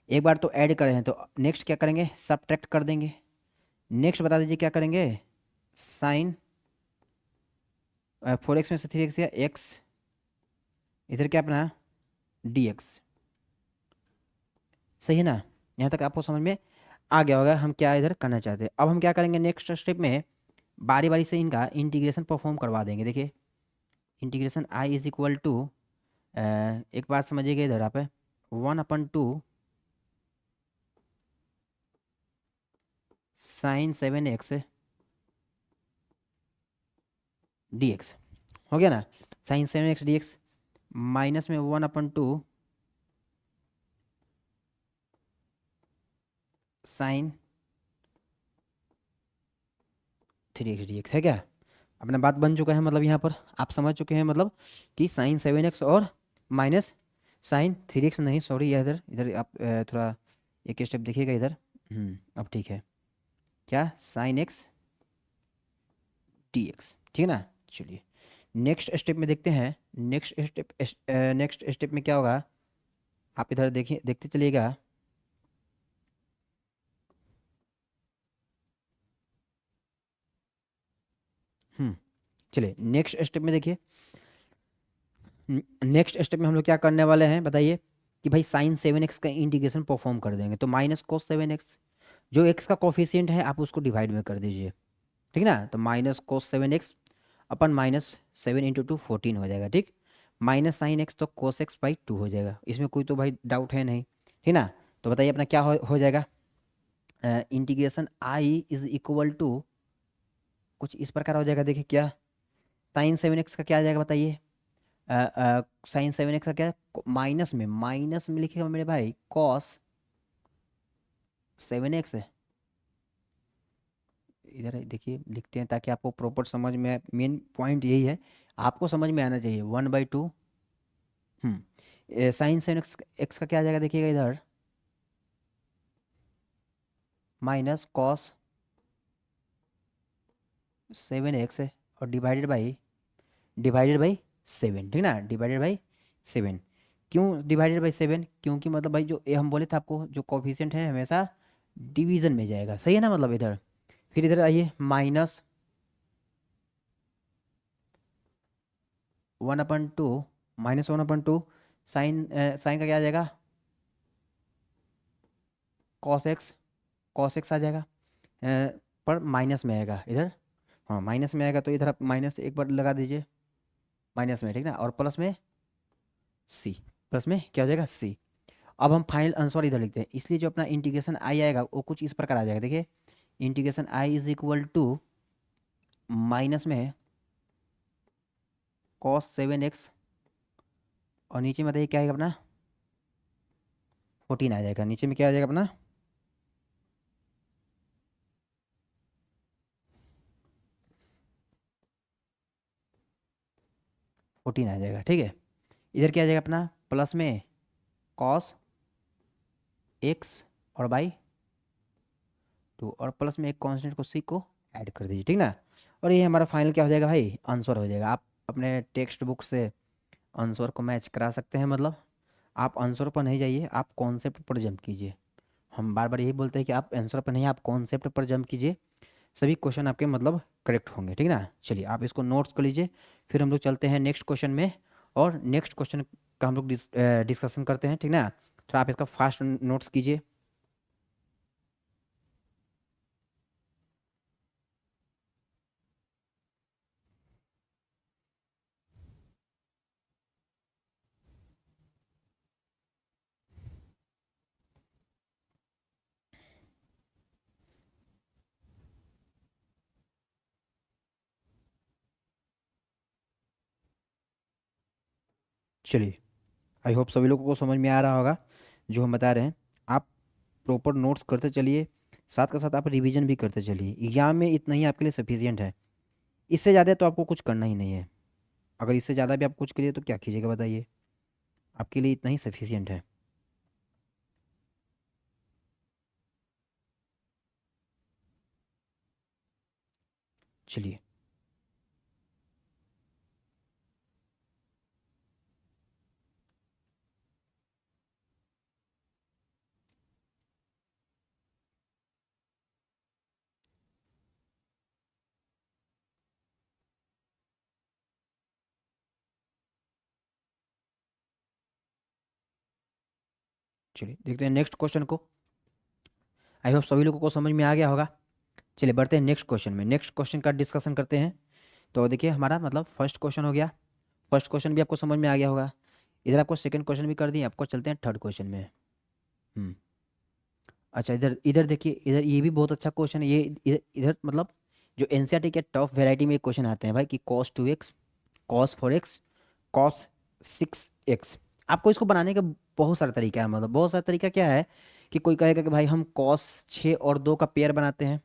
एक बार तो ऐड करे हैं तो नेक्स्ट क्या करेंगे, सब्ट्रैक्ट कर देंगे, नेक्स्ट बता दीजिए क्या करेंगे, साइन 4x में से 3x या x, इधर क्या अपना dx, सही है ना, यहाँ तक आपको समझ में आ गया होगा हम क्या इधर करना चाहते हैं। अब हम क्या करेंगे नेक्स्ट स्टेप में, बारी बारी से इनका इंटीग्रेशन परफॉर्म करवा देंगे। देखिए integration I is equal to, एक बात समझिएगा इधर आप, 1/2 साइन 7x dx, हो गया ना, साइन 7x dx माइनस में 1/2 साइन 3x dx, है क्या, अपना बात बन चुका है, मतलब यहाँ पर आप समझ चुके हैं, मतलब कि साइन 7x और माइनस साइन 3x, नहीं सॉरी इधर इधर आप थोड़ा एक स्टेप देखिएगा इधर, अब ठीक है, क्या साइन एक्स डी एक्स, ठीक है ना। चलिए नेक्स्ट स्टेप में देखते हैं, नेक्स्ट स्टेप में क्या होगा, आप इधर देखिए, देखते चलिएगा, चलिए नेक्स्ट स्टेप में देखिए, नेक्स्ट स्टेप में हम लोग क्या करने वाले हैं बताइए, कि भाई साइन 7x का इंटीग्रेशन परफॉर्म कर देंगे, तो माइनस कोस 7x, जो x का कोफिशिएंट है आप उसको डिवाइड में कर दीजिए, ठीक ना, तो माइनस कोस 7x अपन माइनस 7 × 2 14 हो जाएगा, ठीक, माइनस साइन एक्स तो कोस x/2 हो जाएगा, इसमें कोई तो भाई डाउट है नहीं, ठीक ना। तो बताइए अपना क्या हो जाएगा, integration I is equal to कुछ इस प्रकार हो जाएगा, देखिए क्या, साइन 7x का क्या आ जाएगा बताइए, साइन 7x का क्या, माइनस में लिखेगा मेरे भाई कॉस 7x, इधर देखिए लिखते हैं ताकि आपको प्रॉपर समझ में, मेन पॉइंट यही है, आपको समझ में आना चाहिए, 1/2 साइन 7x का क्या आ जाएगा देखिएगा इधर, माइनस कॉस 7x और डिवाइडेड बाई 7, ठीक ना, डिवाइडेड बाई 7, क्यों डिवाइडेड बाई 7, क्योंकि मतलब भाई जो ये हम बोले थे आपको, जो कोफिशिएंट है हमेशा डिवीजन में जाएगा, सही है ना, मतलब इधर, फिर इधर आइए माइनस 1/2 साइन साइन का क्या आ जाएगा, कॉस एक्स आ जाएगा, पर माइनस में आएगा इधर, हाँ माइनस में आएगा, तो इधर आप माइनस एक बार लगा दीजिए, माइनस में, ठीक ना, और प्लस में सी, प्लस में क्या हो जाएगा सी। अब हम फाइनल आंसर इधर लिखते हैं, इसलिए जो अपना इंटीग्रेशन आई आएगा वो कुछ इस प्रकार आ जाएगा, देखिए integration I is equal to minus में कॉस 7x, और नीचे में बताइए क्या आएगा अपना 14 आ जाएगा, नीचे में क्या आ जाएगा अपना 14 आ जाएगा, ठीक है, इधर क्या आ जाएगा अपना प्लस में कॉस एक्स और बाई 2 और प्लस में एक कांस्टेंट को सी को ऐड कर दीजिए, ठीक ना। और ये हमारा फाइनल क्या हो जाएगा भाई, आंसर हो जाएगा। आप अपने टेक्स्ट बुक से आंसर को मैच करा सकते हैं, मतलब आप आंसर पर नहीं जाइए, आप कॉन्सेप्ट पर जंप कीजिए। हम बार बार यही बोलते हैं कि आप आंसर पर नहीं, आप कॉन्सेप्ट पर जंप कीजिए, सभी क्वेश्चन आपके मतलब करेक्ट होंगे, ठीक ना। चलिए आप इसको नोट्स कर लीजिए, फिर हम लोग चलते हैं नेक्स्ट क्वेश्चन में, और नेक्स्ट क्वेश्चन का हम लोग डिस्कशन करते हैं, ठीक ना। तो आप इसका फास्ट नोट्स कीजिए। चलिए, आई होप सभी लोगों को समझ में आ रहा होगा जो हम बता रहे हैं। आप प्रॉपर नोट्स करते चलिए, साथ के साथ आप रिवीजन भी करते चलिए। एग्जाम में इतना ही आपके लिए सफिशियंट है, इससे ज़्यादा तो आपको कुछ करना ही नहीं है। अगर इससे ज़्यादा भी आप कुछ करिए तो क्या कीजिएगा बताइए, आपके लिए इतना ही सफिशियंट है। चलिए, चलिए देखते हैं नेक्स्ट क्वेश्चन को। आई होप सभी लोगों को समझ में आ गया होगा। चलिए बढ़ते हैं नेक्स्ट क्वेश्चन में, नेक्स्ट क्वेश्चन का डिस्कशन करते हैं। तो देखिए हमारा मतलब फर्स्ट क्वेश्चन हो गया, फर्स्ट क्वेश्चन भी आपको समझ में आ गया होगा। इधर आपको सेकंड क्वेश्चन भी कर दिए, आपको चलते हैं थर्ड क्वेश्चन में। हम्म अच्छा, इधर इधर देखिए, इधर ये भी बहुत अच्छा क्वेश्चन है। ये इधर इधर मतलब जो एनसीईआरटी के टफ वेराइटी में क्वेश्चन आते हैं भाई, कि cos 2x, cos 4x, cos 6x। आपको इसको बनाने का बहुत सारा तरीका है, मतलब बहुत सारा तरीका क्या है, कि कोई कहेगा कि भाई हम कॉस 6 और 2 का पेयर बनाते हैं,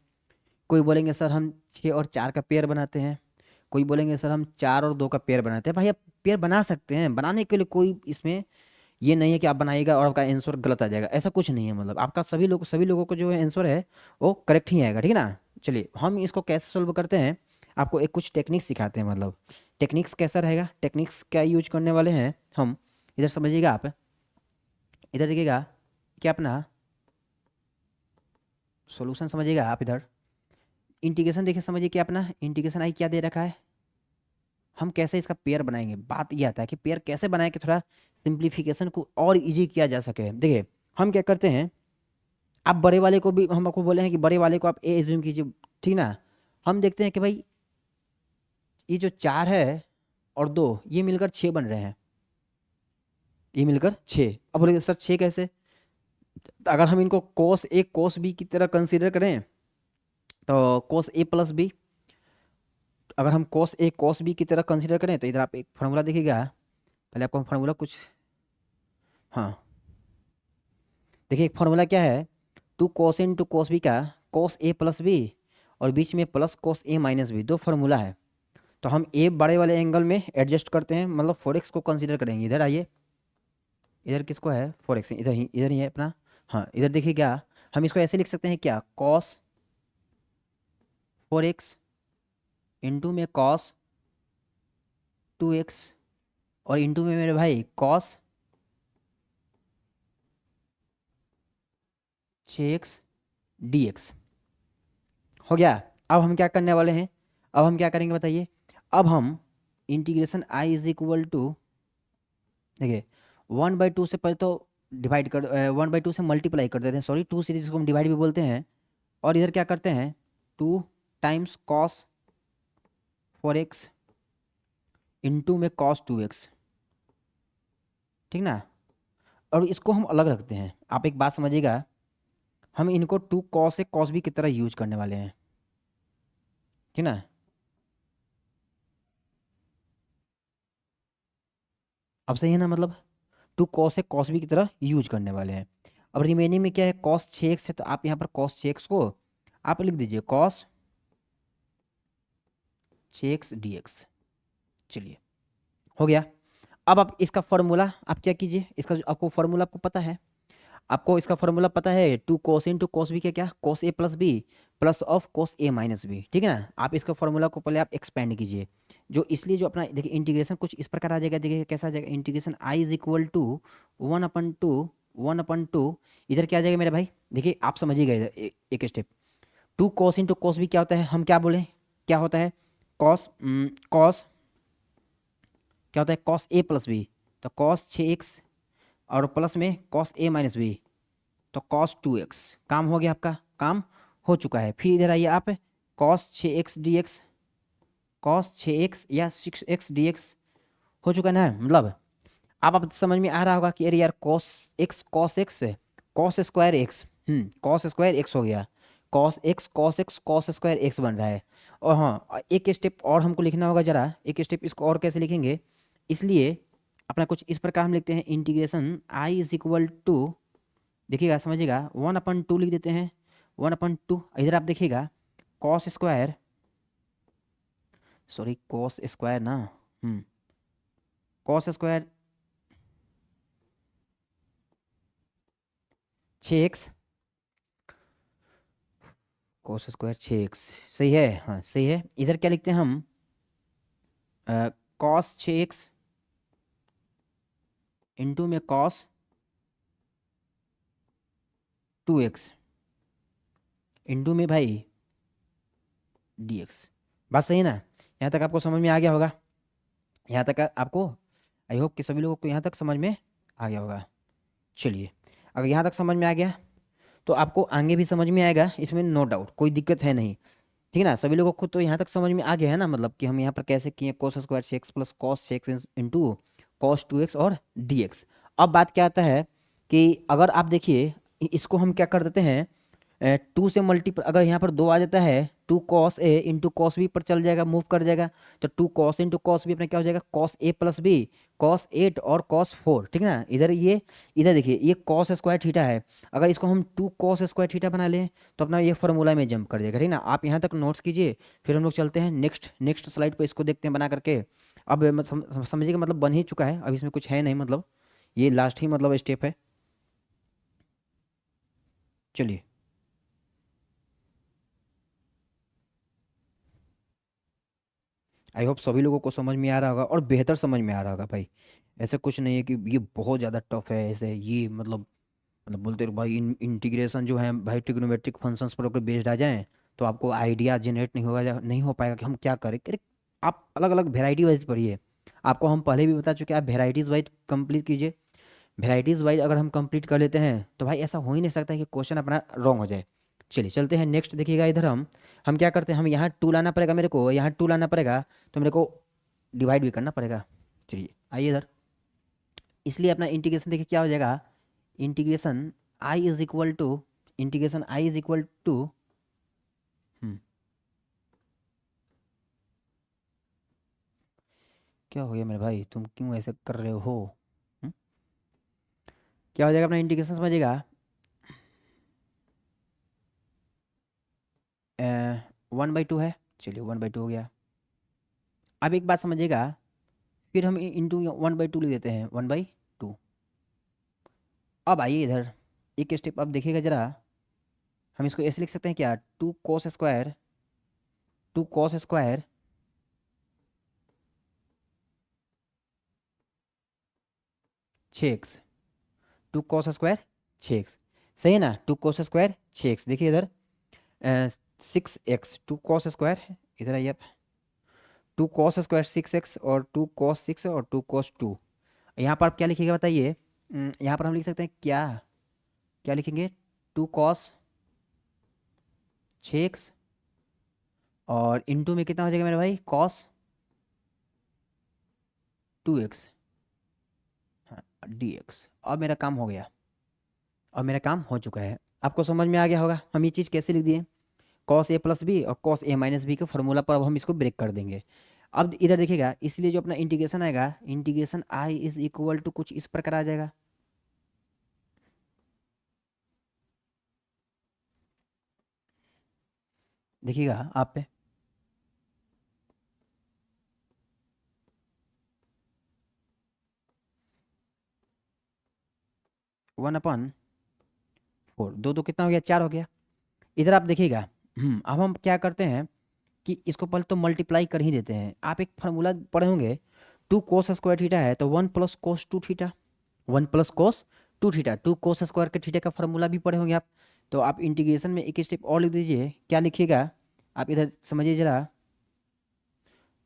कोई बोलेंगे सर हम 6 और 4 का पेयर बनाते हैं, कोई बोलेंगे सर हम 4 और 2 का पेयर बनाते हैं। भाई आप पेयर बना सकते हैं, बनाने के लिए कोई इसमें ये नहीं है कि आप बनाइएगा और आपका आंसर गलत आ जाएगा, ऐसा कुछ नहीं है। मतलब आपका सभी लोगों को जो है आंसर है वो करेक्ट ही आएगा, ठीक है ना। चलिए हम इसको कैसे सोल्व करते हैं, आपको एक कुछ टेक्निक्स सिखाते हैं। मतलब टेक्निक्स कैसा रहेगा, टेक्निक्स क्या यूज करने वाले हैं हम, इधर समझिएगा आप, इधर देखिएगा कि अपना सॉल्यूशन समझिएगा आप। इधर इंटीग्रेशन देखिए, समझिए कि अपना इंटीग्रेशन आई क्या दे रखा है, हम कैसे इसका पेयर बनाएंगे। बात ये आता है कि पेयर कैसे बनाए कि थोड़ा सिंप्लीफिकेशन को और इजी किया जा सके। देखिए हम क्या करते हैं, आप बड़े वाले को भी, हम आपको बोले हैं कि बड़े वाले को आप ए एज्यूम कीजिए, ठीक ना। हम देखते हैं कि भाई ये जो 4 है और 2, ये मिलकर 6 बन रहे हैं, ये मिलकर 6। अब बोले सर 6 कैसे, तो अगर हम इनको कोस ए कोस बी की तरह कंसीडर करें, तो कोस ए प्लस बी, अगर हम कोस ए कोस बी की तरह कंसीडर करें, तो इधर आप एक फार्मूला देखिएगा। पहले आपको हम फार्मूला कुछ, हाँ देखिए एक फार्मूला क्या है, 2 कोस इन 2 कोस बी का कोस ए प्लस बी, और बीच में plus cos A minus B, दो फार्मूला है। तो हम ए बड़े वाले एंगल में एडजस्ट करते हैं, मतलब 4x को कंसीडर करेंगे। इधर आइए, इधर किसको है 4x, इधर ही है अपना। हाँ इधर देखिए क्या, हम इसको ऐसे लिख सकते हैं क्या, कॉस 4x इंटू में कॉस 2x, और इंटू में मेरे भाई कॉस 6x dx। हो गया। अब हम क्या करने वाले हैं, अब हम क्या करेंगे बताइए, अब हम integration I is equal to, देखिए 1/2 से पहले तो डिवाइड कर, 1/2 से मल्टीप्लाई कर देते हैं, सॉरी 2 सीरीज को हम डिवाइड भी बोलते हैं। और इधर क्या करते हैं, 2 टाइम्स कॉस 4x इंटू में कॉस 2x, ठीक ना। और इसको हम अलग रखते हैं, आप एक बात समझिएगा, हम इनको 2 कॉस से कॉस बी की तरह यूज करने वाले हैं, ठीक ना। अब सही है ना, मतलब 2 कॉस से कॉस बी की तरह यूज करने वाले हैं। अब रिमेनिंग में क्या है, cos 6x है, तो आप यहाँ पर cos 6x को आप लिख दीजिए cos 6x dx। चलिए हो गया। अब आप इसका फॉर्मूला आप क्या कीजिए, इसका जो आपको फॉर्मूला आपको पता है, आपको इसका फॉर्मूला पता है, two cos into cos B, क्या cos A plus B plus of cos A minus B, ठीक है ना। आप इसका फॉर्मूला को पहले आप एक्सपेंड कीजिए, जो इसलिए जो अपना देखिए इंटीग्रेशन कुछ इस प्रकार आ जाएगा। देखिए कैसा आ जाएगा, integration I is equal to 1/2 इधर क्या आ जाएगा मेरे भाई, देखिए आप समझिएगा इधर एक step. Two cos into cos B क्या होता है, हम क्या बोले, क्या होता है, कॉस कॉस क्या होता है, कॉस ए प्लस बी, तो कॉस 6x और प्लस में कॉस ए माइनस बी, तो कॉस 2x। काम हो गया, आपका काम हो चुका है। फिर इधर आइए आप, cos 6x dx, cos 6x या 6x dx हो चुका है ना, मतलब अब समझ में आ रहा होगा कि अरे यार cos x cos square x, cos square x हो गया, cos x cos square x बन रहा है। और हाँ, एक स्टेप और हमको लिखना होगा जरा, एक स्टेप इसको और कैसे लिखेंगे, इसलिए अपना कुछ इस प्रकार हम लिखते हैं, integration I is equal to, देखिएगा समझिएगा 1/2 लिख देते हैं, 1/2 इधर आप देखिएगा cos square, sorry cos square ना, कॉस स्क्वायर 6x, कॉस स्क्वायर 6x, सही है, हाँ सही है। इधर क्या लिखते हैं हम, कॉस 6x इंटू में कॉस 2x इंटू में भाई dx। बात सही है ना, यहाँ तक आपको समझ में आ गया होगा, यहाँ तक आपको, आई होप कि सभी लोगों को यहाँ तक समझ में आ गया होगा। चलिए, अगर यहाँ तक समझ में आ गया तो आपको आगे भी समझ में आएगा, इसमें नो डाउट, कोई दिक्कत है नहीं, ठीक है ना। सभी लोगों को तो यहाँ तक समझ में आ गया है ना, मतलब कि हम यहाँ पर कैसे किए, cos square 6x plus cos 6x into cos 2x और dx। अब बात क्या आता है कि अगर आप देखिए इसको हम क्या कर देते हैं, 2 से मल्टीपल, अगर यहाँ पर 2 आ जाता है, 2 cos A into cos B पर चल जाएगा, मूव कर जाएगा, तो 2 कॉस इंटू कॉस बी अपना क्या हो जाएगा, cos A plus B cos 8 और कॉस 4, ठीक है ना। इधर ये, इधर देखिए ये कॉस स्क्वायर थीटा है, अगर इसको हम 2 कॉस स्क्वायर थीटा बना लें तो अपना ये फॉर्मूला में जंप कर जाएगा, ठीक ना। आप यहाँ तक नोट्स कीजिए, फिर हम लोग चलते हैं नेक्स्ट नेक्स्ट स्लाइड पर, इसको देखते हैं बना करके। अब समझिएगा, मतलब बन ही चुका है, अब इसमें कुछ है नहीं, मतलब ये लास्ट ही मतलब स्टेप है। चलिए, आई होप सभी लोगों को समझ में आ रहा होगा और बेहतर समझ में आ रहा होगा भाई। ऐसा कुछ नहीं है कि ये बहुत ज़्यादा टफ है, ऐसे ये मतलब बोलते रहो भाई, इंटीग्रेशन जो है भाई ट्रिग्नोमेट्रिक फंक्शंस पर अगर बेस्ड आ जाए तो आपको आइडिया जनरेट नहीं होगा, नहीं हो पाएगा कि हम क्या करें। अरे आप अलग अलग वेराइटी वाइज पढ़िए, आपको हम पहले भी बता चुके हैं, आप वेराइटीज़ वाइज कंप्लीट कीजिए। वेराइटीज़ वाइज अगर हम कंप्लीट कर लेते हैं तो भाई ऐसा हो ही नहीं सकता कि क्वेश्चन अपना रॉन्ग हो जाए। चलिए चलते हैं नेक्स्ट, देखिएगा इधर हम क्या करते हैं, हम यहाँ टू लाना पड़ेगा, मेरे को यहाँ टू लाना पड़ेगा, तो मेरे को डिवाइड भी करना पड़ेगा। चलिए आइए इधर, इसलिए अपना इंटीग्रेशन देखिए क्या हो जाएगा, integration I is equal to, integration I is equal to, क्या हो गया मेरे भाई, तुम क्यों ऐसे कर रहे हो, हम्म? क्या हो जाएगा अपना इंटीग्रेशन समझिएगा, 1/2 है, चलिए 1/2 हो गया। अब एक बात समझिएगा, फिर हम इंटू 1/2 लिख देते हैं, 1/2। अब आइए इधर एक स्टेप, अब देखिएगा जरा, हम इसको ऐसे लिख सकते हैं क्या, 2 cos square, 2 cos square 6x, 2 cos square 6x, सही है ना, 2 cos स्क्वायर 6x। देखिए इधर 6x, 2 cos स्क्वायर, इधर आइए आप, 2 cos स्क्वायर 6x और 2 cos 6 और 2 cos 2, यहाँ पर आप क्या लिखिएगा बताइए, यहाँ पर हम लिख सकते हैं क्या, क्या लिखेंगे, 2 cos 6x और इनटू में कितना हो जाएगा मेरे भाई, cos 2x, हाँ dx। अब मेरा काम हो गया, अब मेरा काम हो चुका है, आपको समझ में आ गया होगा हम ये चीज़ कैसे लिख दिए, कॉस ए प्लस बी और कॉस ए माइनस बी के फॉर्मूला पर अब हम इसको ब्रेक कर देंगे। अब इधर देखिएगा, इसलिए जो अपना इंटीग्रेशन आएगा, integration I is equal to कुछ इस प्रकार आ जाएगा, देखिएगा आप पे, 1/, 4, दो दो कितना हो गया, 4 हो गया। इधर आप देखिएगा, अब हम क्या करते हैं कि इसको पहले तो मल्टीप्लाई कर ही देते हैं। आप एक फार्मूला पढ़े होंगे, 2 cos² थीटा है तो 1 + cos 2 theta, 1 + cos 2 theta, 2 cos² के थीटा का फार्मूला भी पढ़े होंगे आप। तो आप इंटीग्रेशन में एक स्टेप और लिख दीजिए, क्या लिखिएगा आप इधर समझिए जरा,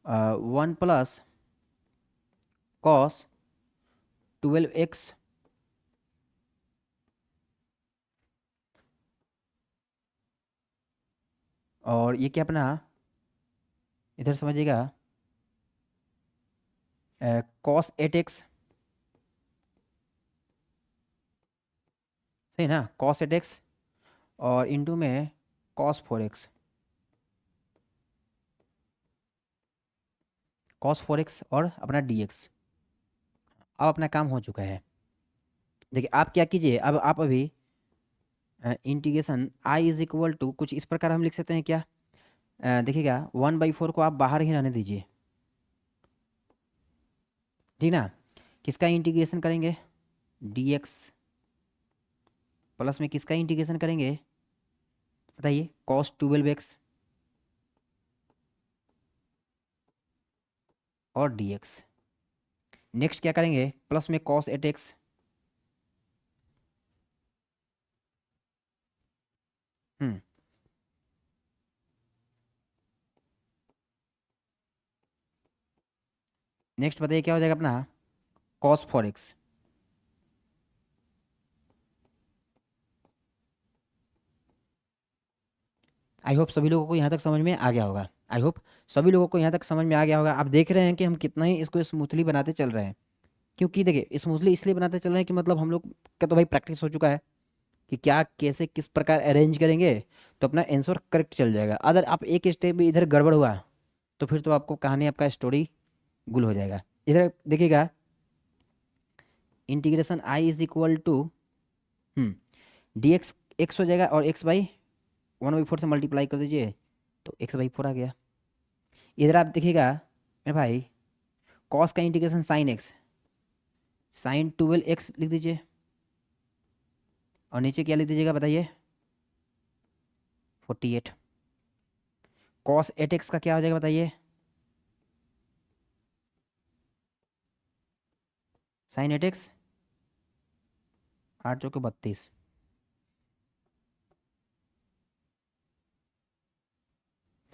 1 + cos 12x और ये क्या अपना, इधर समझिएगा, cos 8x, सही ना, cos 8x और इंटू में cos 4x, cos 4x और अपना dx। अब अपना काम हो चुका है। देखिए आप क्या कीजिए, अब आप अभी integration I is equal to कुछ इस प्रकार हम लिख सकते हैं क्या, देखिएगा 1/4 को आप बाहर ही रहने दीजिए, ठीक ना। किसका इंटीग्रेशन करेंगे, dx प्लस में किसका इंटीग्रेशन करेंगे बताइए, cos 12x और dx। नेक्स्ट क्या करेंगे, प्लस में cos 8x, हम्म, नेक्स्ट बताइए क्या हो जाएगा अपना, cos 4x। आई होप सभी लोगों को यहाँ तक समझ में आ गया होगा, आई होप सभी लोगों को यहाँ तक समझ में आ गया होगा। आप देख रहे हैं कि हम कितना ही इसको स्मूथली बनाते चल रहे हैं, क्योंकि देखिए स्मूथली इसलिए बनाते चल रहे हैं कि मतलब हम लोग का तो भाई प्रैक्टिस हो चुका है कि क्या कैसे किस प्रकार अरेंज करेंगे तो अपना आंसर करेक्ट चल जाएगा। अगर आप एक स्टेप भी इधर गड़बड़ हुआ तो फिर तो आपको कहानी, आपका स्टोरी गुल हो जाएगा। इधर देखिएगा, integration I is equal to dx x हो जाएगा और x/1/4 से मल्टीप्लाई कर दीजिए तो x/4 आ गया। इधर आप देखिएगा मेरे भाई, कॉस का इंटीग्रेशन sin 12x लिख दीजिए और नीचे क्या लिख दीजिएगा बताइए, 48। cos 8x का क्या हो जाएगा बताइए, sin 8x 8×32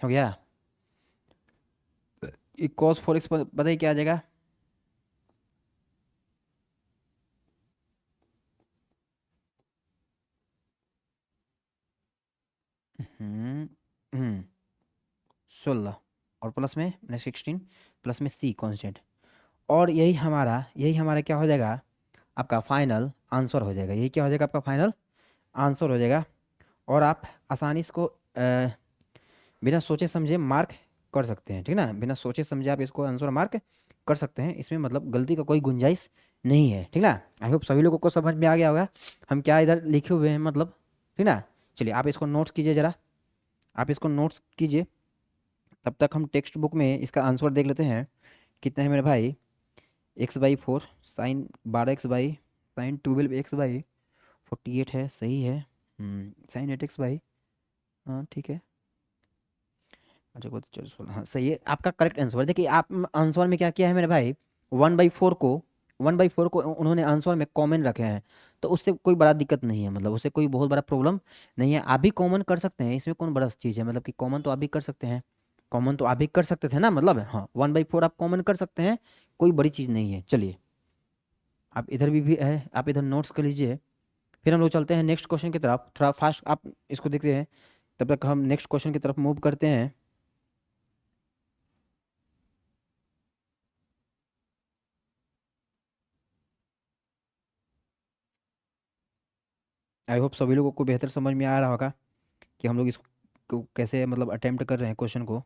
हो गया। ये cos 4x बताइए क्या आ जाएगा, हम्म हम्म 16 और प्लस में 16 प्लस में c कांस्टेंट, और यही हमारा क्या हो जाएगा, आपका फाइनल आंसर हो जाएगा। यही क्या हो जाएगा, आपका फाइनल आंसर हो जाएगा। और आप आसानी इसको बिना सोचे समझे मार्क कर सकते हैं, ठीक ना, बिना सोचे समझे आप इसको आंसर मार्क कर सकते हैं, इसमें मतलब गलती का कोई गुंजाइश नहीं है, ठीक ना। आई होप सभी लोगों को समझ में आ गया होगा हम क्या इधर लिखे हुए हैं मतलब, ठीक ना। चलिए आप इसको नोट्स कीजिए जरा, आप इसको नोट्स कीजिए, तब तक हम टेक्स्ट बुक में इसका आंसर देख लेते हैं कितने हैं मेरे भाई। x/4 sin 12x/sin 12x/48 है, सही है। sin 8x/, हाँ ठीक है, अच्छा को 16, हाँ सही है, आपका करेक्ट आंसर। देखिए आप आंसर में क्या किया है मेरे भाई, 1/4 को उन्होंने आंसर में कॉमन रखे हैं, तो उससे कोई बड़ा दिक्कत नहीं है, मतलब उससे कोई बहुत बड़ा प्रॉब्लम नहीं है। आप भी कॉमन कर सकते हैं, इसमें कौन बड़ा चीज़ है, मतलब कि कॉमन तो आप भी कर सकते हैं, कॉमन तो आप भी कर सकते थे ना, मतलब हाँ 1/4 आप कॉमन कर सकते हैं, कोई बड़ी चीज़ नहीं है। चलिए आप इधर भी है, आप इधर नोट्स कर लीजिए, फिर हम लोग चलते हैं नेक्स्ट क्वेश्चन की तरफ। थोड़ा फास्ट आप इसको देखते हैं, तब तक हम नेक्स्ट क्वेश्चन की तरफ मूव करते हैं। आई होप सभी लोगों को बेहतर समझ में आ रहा होगा कि हम लोग इसको कैसे मतलब अटेम्प्ट कर रहे हैं क्वेश्चन को।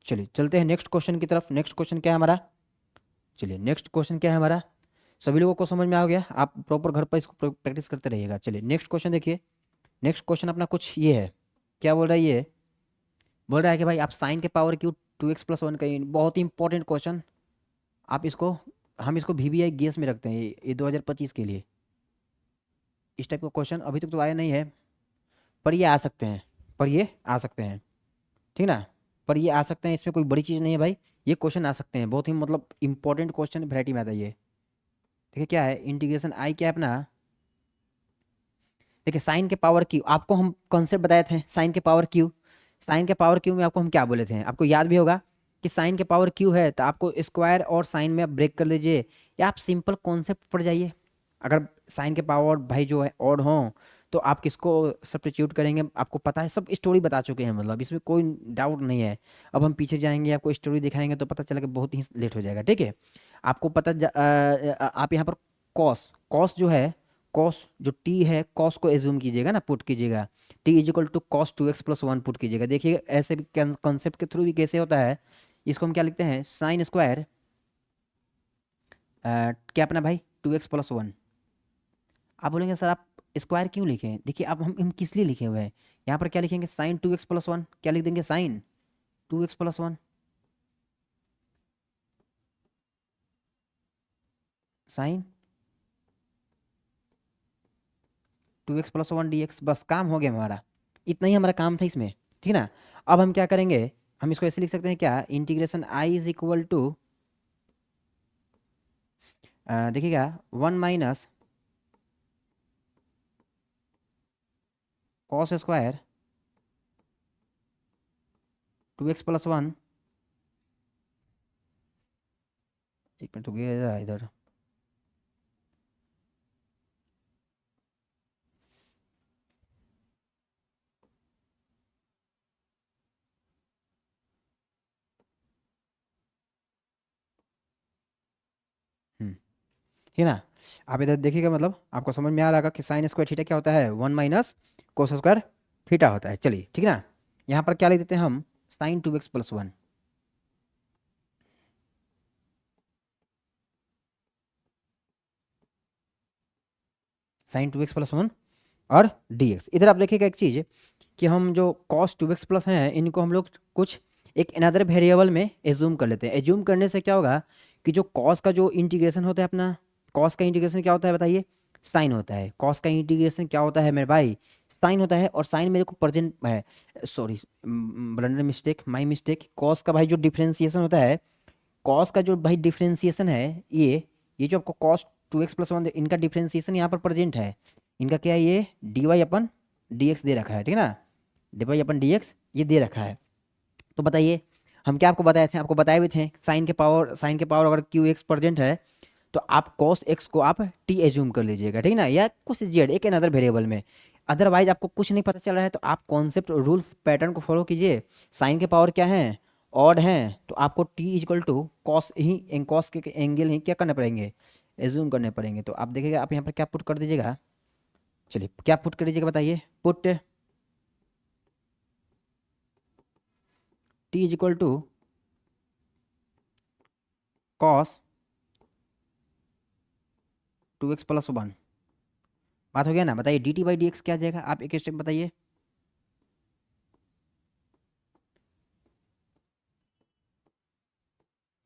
चलिए चलते हैं नेक्स्ट क्वेश्चन की तरफ। नेक्स्ट क्वेश्चन क्या है हमारा, चलिए नेक्स्ट क्वेश्चन क्या है हमारा, सभी लोगों को समझ में आ गया, आप प्रॉपर घर पर इसको प्रैक्टिस करते रहिएगा। चलिए नेक्स्ट क्वेश्चन देखिए, नेक्स्ट क्वेश्चन अपना कुछ ये है, क्या बोल रहा है ये, बोल रहा है कि भाई आप साइन के पावर क्यू 2x + 1 का बहुत ही इंपॉर्टेंट क्वेश्चन, आप इसको हम इसको VBI गेस में रखते हैं, ये 2025 के लिए। इस टाइप का क्वेश्चन अभी तक तो आया नहीं है, पर ये आ सकते हैं, पर ये आ सकते हैं, ठीक ना। पर ये आ सकते हैं, इसमें कोई बड़ी चीज़ नहीं है भाई, ये क्वेश्चन आ सकते हैं, बहुत ही मतलब इंपॉर्टेंट क्वेश्चन वैरायटी में आता है ये। देखिए क्या है इंटीग्रेशन आई, क्या है अपना, देखिए साइन के पावर क्यू, आपको हम कॉन्सेप्ट बताए थे साइन के पावर क्यू। साइन के पावर क्यू में आपको हम क्या बोले थे, आपको याद भी होगा कि साइन के पावर क्यू है तो आपको स्क्वायर और साइन में आप ब्रेक कर लीजिए, या आप सिंपल कॉन्सेप्ट पढ़ जाइए। अगर साइन के पावर भाई जो है ऑड हो तो आप किसको सब्स्टिट्यूट करेंगे, आपको पता है, सब स्टोरी बता चुके हैं, मतलब इसमें कोई डाउट नहीं है। अब हम पीछे जाएंगे, आपको स्टोरी दिखाएंगे तो पता चलेगा, बहुत ही लेट हो जाएगा, ठीक है। आपको आप यहाँ पर कॉस, कॉस जो है, कॉस जो टी है, कॉस को एज्यूम कीजिएगा ना, पुट कीजिएगा, t is equal to cos 2x+1 put कीजिएगा। देखिए ऐसे भी कॉन्सेप्ट के थ्रू भी कैसे होता है, इसको हम क्या लिखते हैं, साइन स्क्वायर क्या अपना भाई 2x+1। आप बोलेंगे सर आप स्क्वायर क्यों लिखे हैं, देखिए अब हम किस लिए लिखे हुए हैं, यहाँ पर क्या लिखेंगे, साइन 2x+1, क्या लिख देंगे, sign 2x+1, sign 2x+1 dx, बस काम हो गया हमारा, इतना ही हमारा काम था इसमें, ठीक है ना। अब हम क्या करेंगे, हम इसको ऐसे लिख सकते हैं क्या, integration I is equal to, देखिएगा 1 - cos² 2x+1, एक मिनट हो गया इधर, ठीक है ना। आप इधर देखिएगा, मतलब आपको समझ में आ रहा होगा कि साइन स्क्वायर थीटा क्या होता है, 1 - cos² थीटा होता है। चलिए ठीक है ना, यहाँ पर क्या लिख देते हैं हम, साइन 2x+1, साइन 2x+1 और dx। इधर आप देखिएगा एक चीज़ कि हम जो cos 2x+ हैं इनको हम लोग कुछ एक अनदर वेरिएबल में एज्यूम कर लेते हैं। एज्यूम करने से क्या होगा कि जो cos का जो इंटीग्रेशन होता है अपना, cos का इंटीग्रेशन क्या होता है बताइए, साइन होता है। cos का इंटीग्रेशन क्या होता है मेरे भाई, साइन होता है, और साइन मेरे को प्रेजेंट है, sorry blunder mistake, my mistake, cos का भाई जो डिफ्रेंसिएशन होता है, cos का जो भाई डिफ्रेंसिएशन है, ये जो आपको cos 2x+1 इनका डिफ्रेंसिएशन यहाँ पर प्रेजेंट है, इनका क्या है, ये dy/dx दे रखा है, ठीक है ना, dy/dx ये दे रखा है। तो बताइए हम क्या आपको बताए थे, आपको बताए भी थे साइन के पावर अगर क्यू एक्स प्रेजेंट है तो आप cos x को आप t एज्यूम कर लीजिएगा, ठीक है ना, या कुछ z एक अनदर वेरिएबल में। अदरवाइज आपको कुछ नहीं पता चल रहा है तो आप कॉन्सेप्ट रूल पैटर्न को फॉलो कीजिए। साइन के पावर क्या है, ऑड है, तो आपको t इक्वल टू कॉस ही, कॉस के एंगल ही क्या करने पड़ेंगे, एज्यूम करने पड़ेंगे। तो आप देखिएगा आप यहाँ पर क्या पुट कर दीजिएगा, चलिए क्या पुट कर दीजिएगा बताइए, put t equal to cos 2x+1, बात हो गया ना। बताइए dt/dx क्या आ जाएगा, आप एक स्टेप बताइए,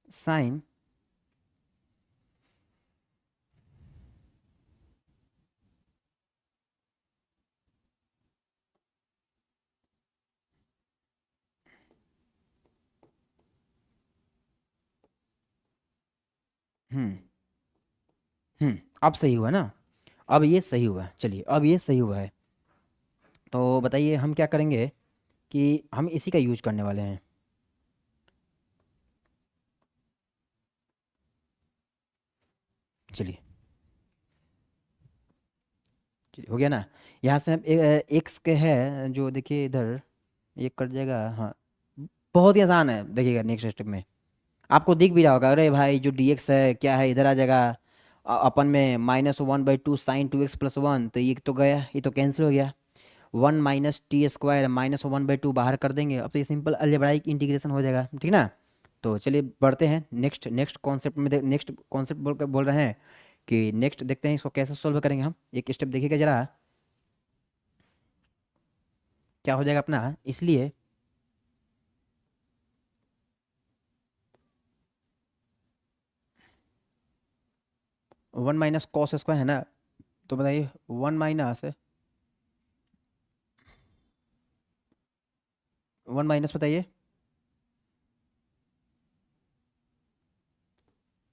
साइन हम्म अब सही हुआ ना, अब ये सही हुआ है, चलिए अब ये सही हुआ है। तो बताइए हम क्या करेंगे कि हम इसी का यूज करने वाले हैं, चलिए चलिए हो गया ना। यहाँ से हम एक्स के है जो, देखिए इधर एक कट जाएगा, हाँ बहुत ही आसान है, देखिएगा नेक्स्ट स्टेप में आपको दिख भी रहा होगा, अरे भाई जो dx है क्या है, इधर आ जाएगा, अपन में -1/2 साइन 2x+1, तो ये तो गया, ये तो कैंसिल हो गया, 1 - t² -1/2 बाहर कर देंगे, अब तो ये सिंपल अलजेब्राइक इंटीग्रेशन हो जाएगा, ठीक ना। तो चलिए बढ़ते हैं नेक्स्ट नेक्स्ट कॉन्सेप्ट में, नेक्स्ट कॉन्सेप्ट बोल रहे हैं कि नेक्स्ट देखते हैं इसको कैसे सोल्व करेंगे हम, एक स्टेप देखिएगा जरा क्या हो जाएगा अपना, इसलिए वन माइनस कॉस स्क्वायर है ना, तो बताइए वन माइनस बताइए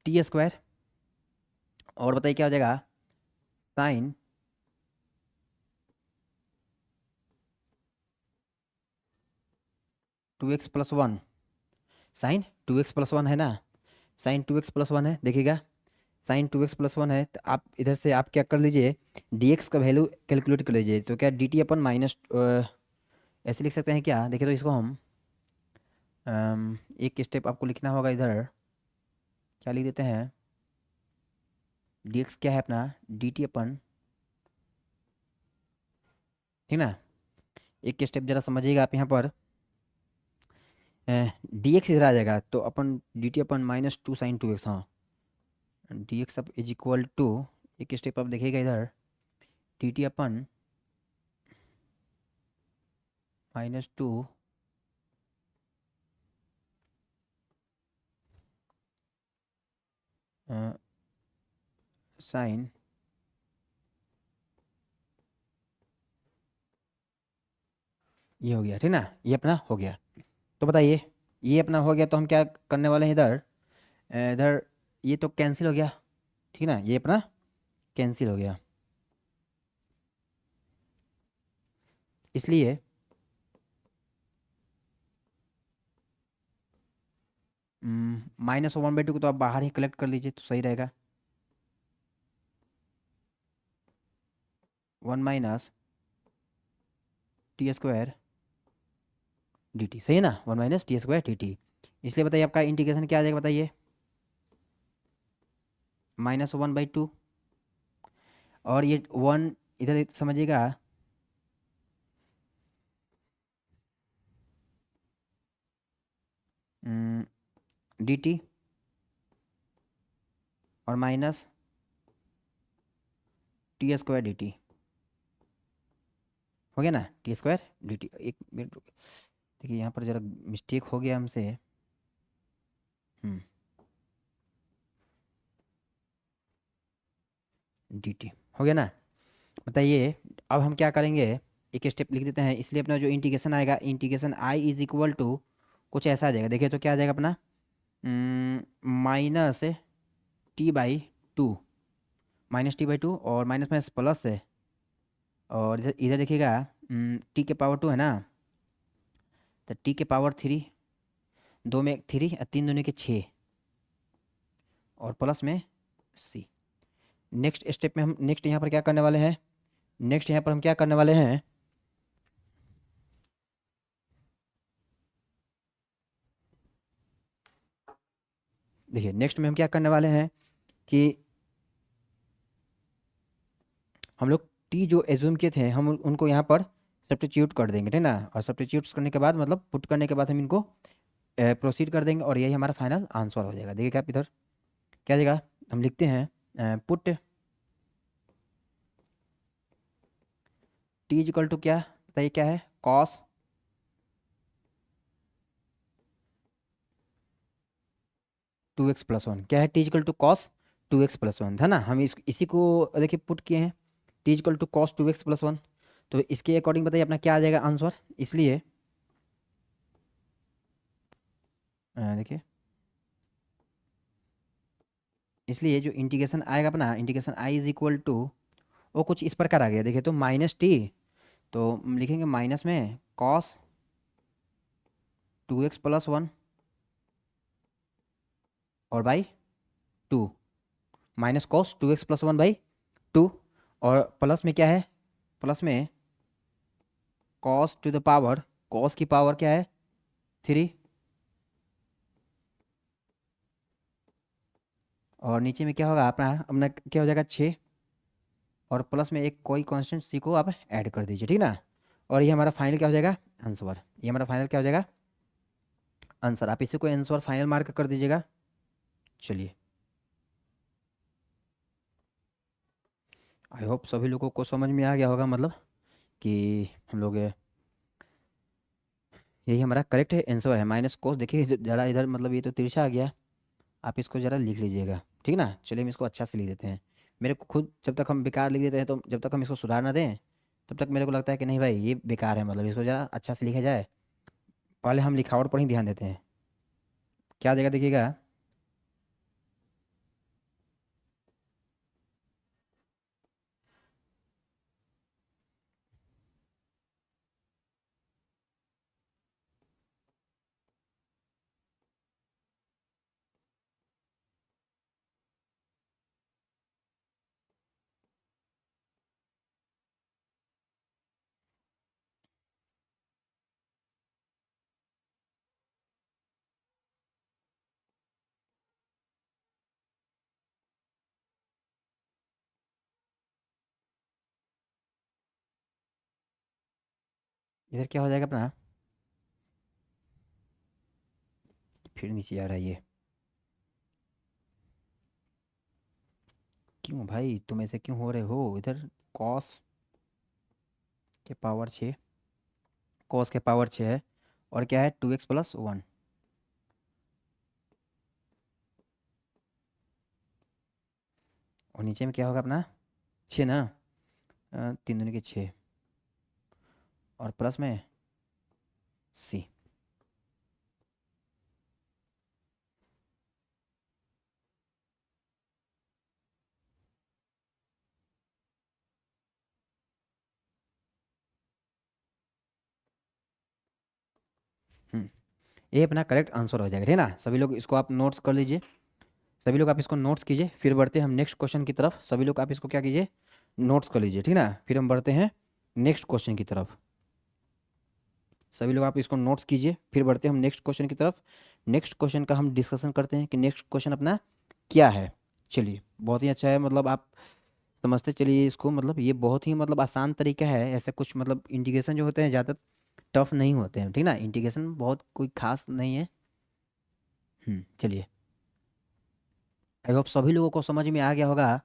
टी स्क्वायर, और बताइए क्या हो जाएगा, साइन 2x+1, साइन 2x+1 है ना, साइन 2x+1 है, देखिएगा साइन 2x+1 है, तो आप इधर से आप क्या कर लीजिए, dx का वैल्यू कैलकुलेट कर लीजिए, तो क्या dt अपन माइनस ऐसे लिख सकते हैं क्या, देखिए तो इसको हम एक स्टेप आपको लिखना होगा इधर, क्या लिख देते हैं, dx क्या है अपना, dt अपन, ठीक ना, एक स्टेप जरा समझिएगा आप यहाँ पर, dx इधर आ जाएगा तो अपन dt अपन -2 sin 2x, हाँ dx अब इज इक्वल टू, एक स्टेप आप देखिएगा इधर, dt अपन -2 साइन, ये हो गया, ठीक ना, ये अपना हो गया, तो बताइए ये अपना हो गया, तो हम क्या करने वाले हैं इधर, इधर ये तो कैंसिल हो गया, ठीक ना, ये अपना कैंसिल हो गया, इसलिए -1/2 को तो आप बाहर ही कलेक्ट कर लीजिए तो सही रहेगा, 1 - t² dt, सही है ना, 1 - t² dt, इसलिए बताइए आपका इंटीग्रेशन क्या आ जाएगा बताइए, -1/2, और ये वन इधर समझिएगा, dt और -t² dt, हो गया ना, t² dt, एक मिनट देखिए यहाँ पर जरा मिस्टेक हो गया हमसे, dt हो गया ना, बताइए अब हम क्या करेंगे, एक स्टेप लिख देते हैं, इसलिए अपना जो इंटीग्रेशन आएगा, integration i is equal to कुछ ऐसा आ जाएगा, देखिए तो क्या आ जाएगा अपना, -t/2, -t/2, और माइनस माइनस प्लस है, और इधर इधर देखिएगा, t⁻2 है ना, तो t⁻3, 2 में 3, 3 दूनी के 6, और प्लस में c, नेक्स्ट स्टेप में हम नेक्स्ट यहाँ पर क्या करने वाले हैं, नेक्स्ट यहाँ पर हम क्या करने वाले हैं, देखिए नेक्स्ट में हम क्या करने वाले हैं कि हम लोग टी जो एज्यूम किए थे हम उनको यहाँ पर सब्स्टिट्यूट कर देंगे, ठीक ना, और सब्स्टिट्यूट करने के बाद मतलब पुट करने के बाद हम इनको प्रोसीड कर देंगे, और यही हमारा फाइनल आंसर हो जाएगा, देखिए आप इधर क्या आ जाएगा, हम लिखते हैं पुट टी इक्वल टू क्या बताइए, क्या है, कॉस 2x+1, क्या है, T equal to cos 2x+1 था ना, हम इसी को देखिए पुट किए हैं, T equal to cos 2x+1, तो इसके अकॉर्डिंग बताइए अपना क्या आ जाएगा आंसर, इसलिए देखिए, इसलिए जो इंटीग्रेशन आएगा अपना, integration I is equal to, वो कुछ इस प्रकार आ गया, देखिए तो -t, तो लिखेंगे माइनस में कॉस 2x+1 और बाई 2, माइनस कॉस 2x+1/2, और प्लस में क्या है, प्लस में cos two the power, cos की पावर क्या है 3, और नीचे में क्या होगा अपना अपना क्या हो जाएगा 6, और प्लस में एक कोई कांस्टेंट सी को आप ऐड कर दीजिए, ठीक ना, और ये हमारा फाइनल क्या हो जाएगा आंसर, ये हमारा फाइनल क्या हो जाएगा आंसर, आप इसी को आंसर फाइनल मार्क कर दीजिएगा, चलिए आई होप सभी लोगों को समझ में आ गया होगा, मतलब कि हम लोग यही हमारा करेक्ट है आंसर है, माइनस कोस, देखिए ज़रा इधर मतलब ये तो तिरछा आ गया, आप इसको ज़रा लिख लीजिएगा, ठीक ना, चलिए हम इसको अच्छा से लिख देते हैं, मेरे को खुद जब तक हम बेकार लिख देते हैं, तो जब तक हम इसको सुधार ना दें तब तक मेरे को लगता है कि नहीं भाई ये बेकार है, मतलब इसको ज़रा अच्छा से लिखा जाए। पहले हम लिखावट पर ही ध्यान देते हैं। क्या जगह देखिएगा। इधर क्या हो जाएगा अपना, फिर नीचे जा रहा है ये। क्यों भाई तुम ऐसे क्यों हो रहे हो इधर। कॉस के पावर 6, कॉस के पावर 6 है, और क्या है 2x+1। और नीचे में क्या होगा अपना 6 ना, 3 दूनी के 6, और प्लस में सी। हम्म, ये अपना करेक्ट आंसर हो जाएगा, ठीक है ना। सभी लोग इसको आप नोट्स कर लीजिए, सभी लोग आप इसको नोट्स कीजिए। फिर बढ़ते हैं हम नेक्स्ट क्वेश्चन की तरफ। सभी लोग आप इसको क्या कीजिए, नोट्स कर लीजिए, ठीक ना। फिर हम बढ़ते हैं नेक्स्ट क्वेश्चन की तरफ। सभी लोग आप इसको नोट्स कीजिए, फिर बढ़ते हैं हम नेक्स्ट क्वेश्चन की तरफ। नेक्स्ट क्वेश्चन का हम डिस्कशन करते हैं कि नेक्स्ट क्वेश्चन अपना क्या है। चलिए बहुत ही अच्छा है, मतलब आप समझते चलिए इसको, मतलब ये बहुत ही मतलब आसान तरीका है। ऐसे कुछ मतलब इंटीग्रेशन जो होते हैं ज़्यादा टफ नहीं होते हैं, ठीक ना। इंटीग्रेशन बहुत कोई खास नहीं है। चलिए, आई होप सभी लोगों को समझ में आ गया होगा।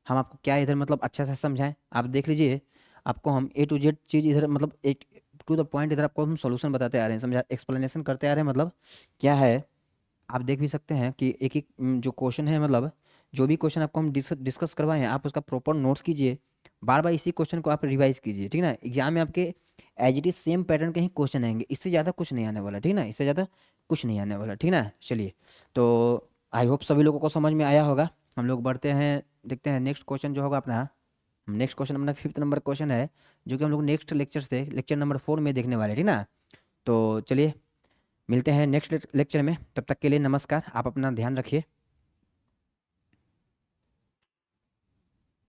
हम आपको क्या इधर मतलब अच्छा से समझाएं, आप देख लीजिए। आपको हम A to Z चीज़ इधर मतलब एक टू द पॉइंट इधर आपको हम सॉल्यूशन बताते आ रहे हैं, समझा एक्सप्लेनेशन करते आ रहे हैं, मतलब क्या है। आप देख भी सकते हैं कि एक एक जो क्वेश्चन है, मतलब जो भी क्वेश्चन आपको हम डिस्कस करवाए हैं, आप उसका प्रॉपर नोट्स कीजिए। बार बार इसी क्वेश्चन को आप रिवाइज कीजिए, ठीक ना। एग्जाम में आपके as it is same pattern के ही क्वेश्चन आएंगे, इससे ज़्यादा कुछ नहीं आने वाला, ठीक ना। इससे ज़्यादा कुछ नहीं आने वाला, ठीक ना। चलिए, तो आई होप सभी लोगों को समझ में आया होगा। हम लोग बढ़ते हैं, देखते हैं नेक्स्ट क्वेश्चन जो होगा अपना। नेक्स्ट क्वेश्चन अपना 5th नंबर क्वेश्चन है, जो कि हम लोग नेक्स्ट लेक्चर से लेक्चर नंबर 4 में देखने वाले हैं, ठीक ना। तो चलिए, मिलते हैं नेक्स्ट लेक्चर में। तब तक के लिए नमस्कार, आप अपना ध्यान रखिए।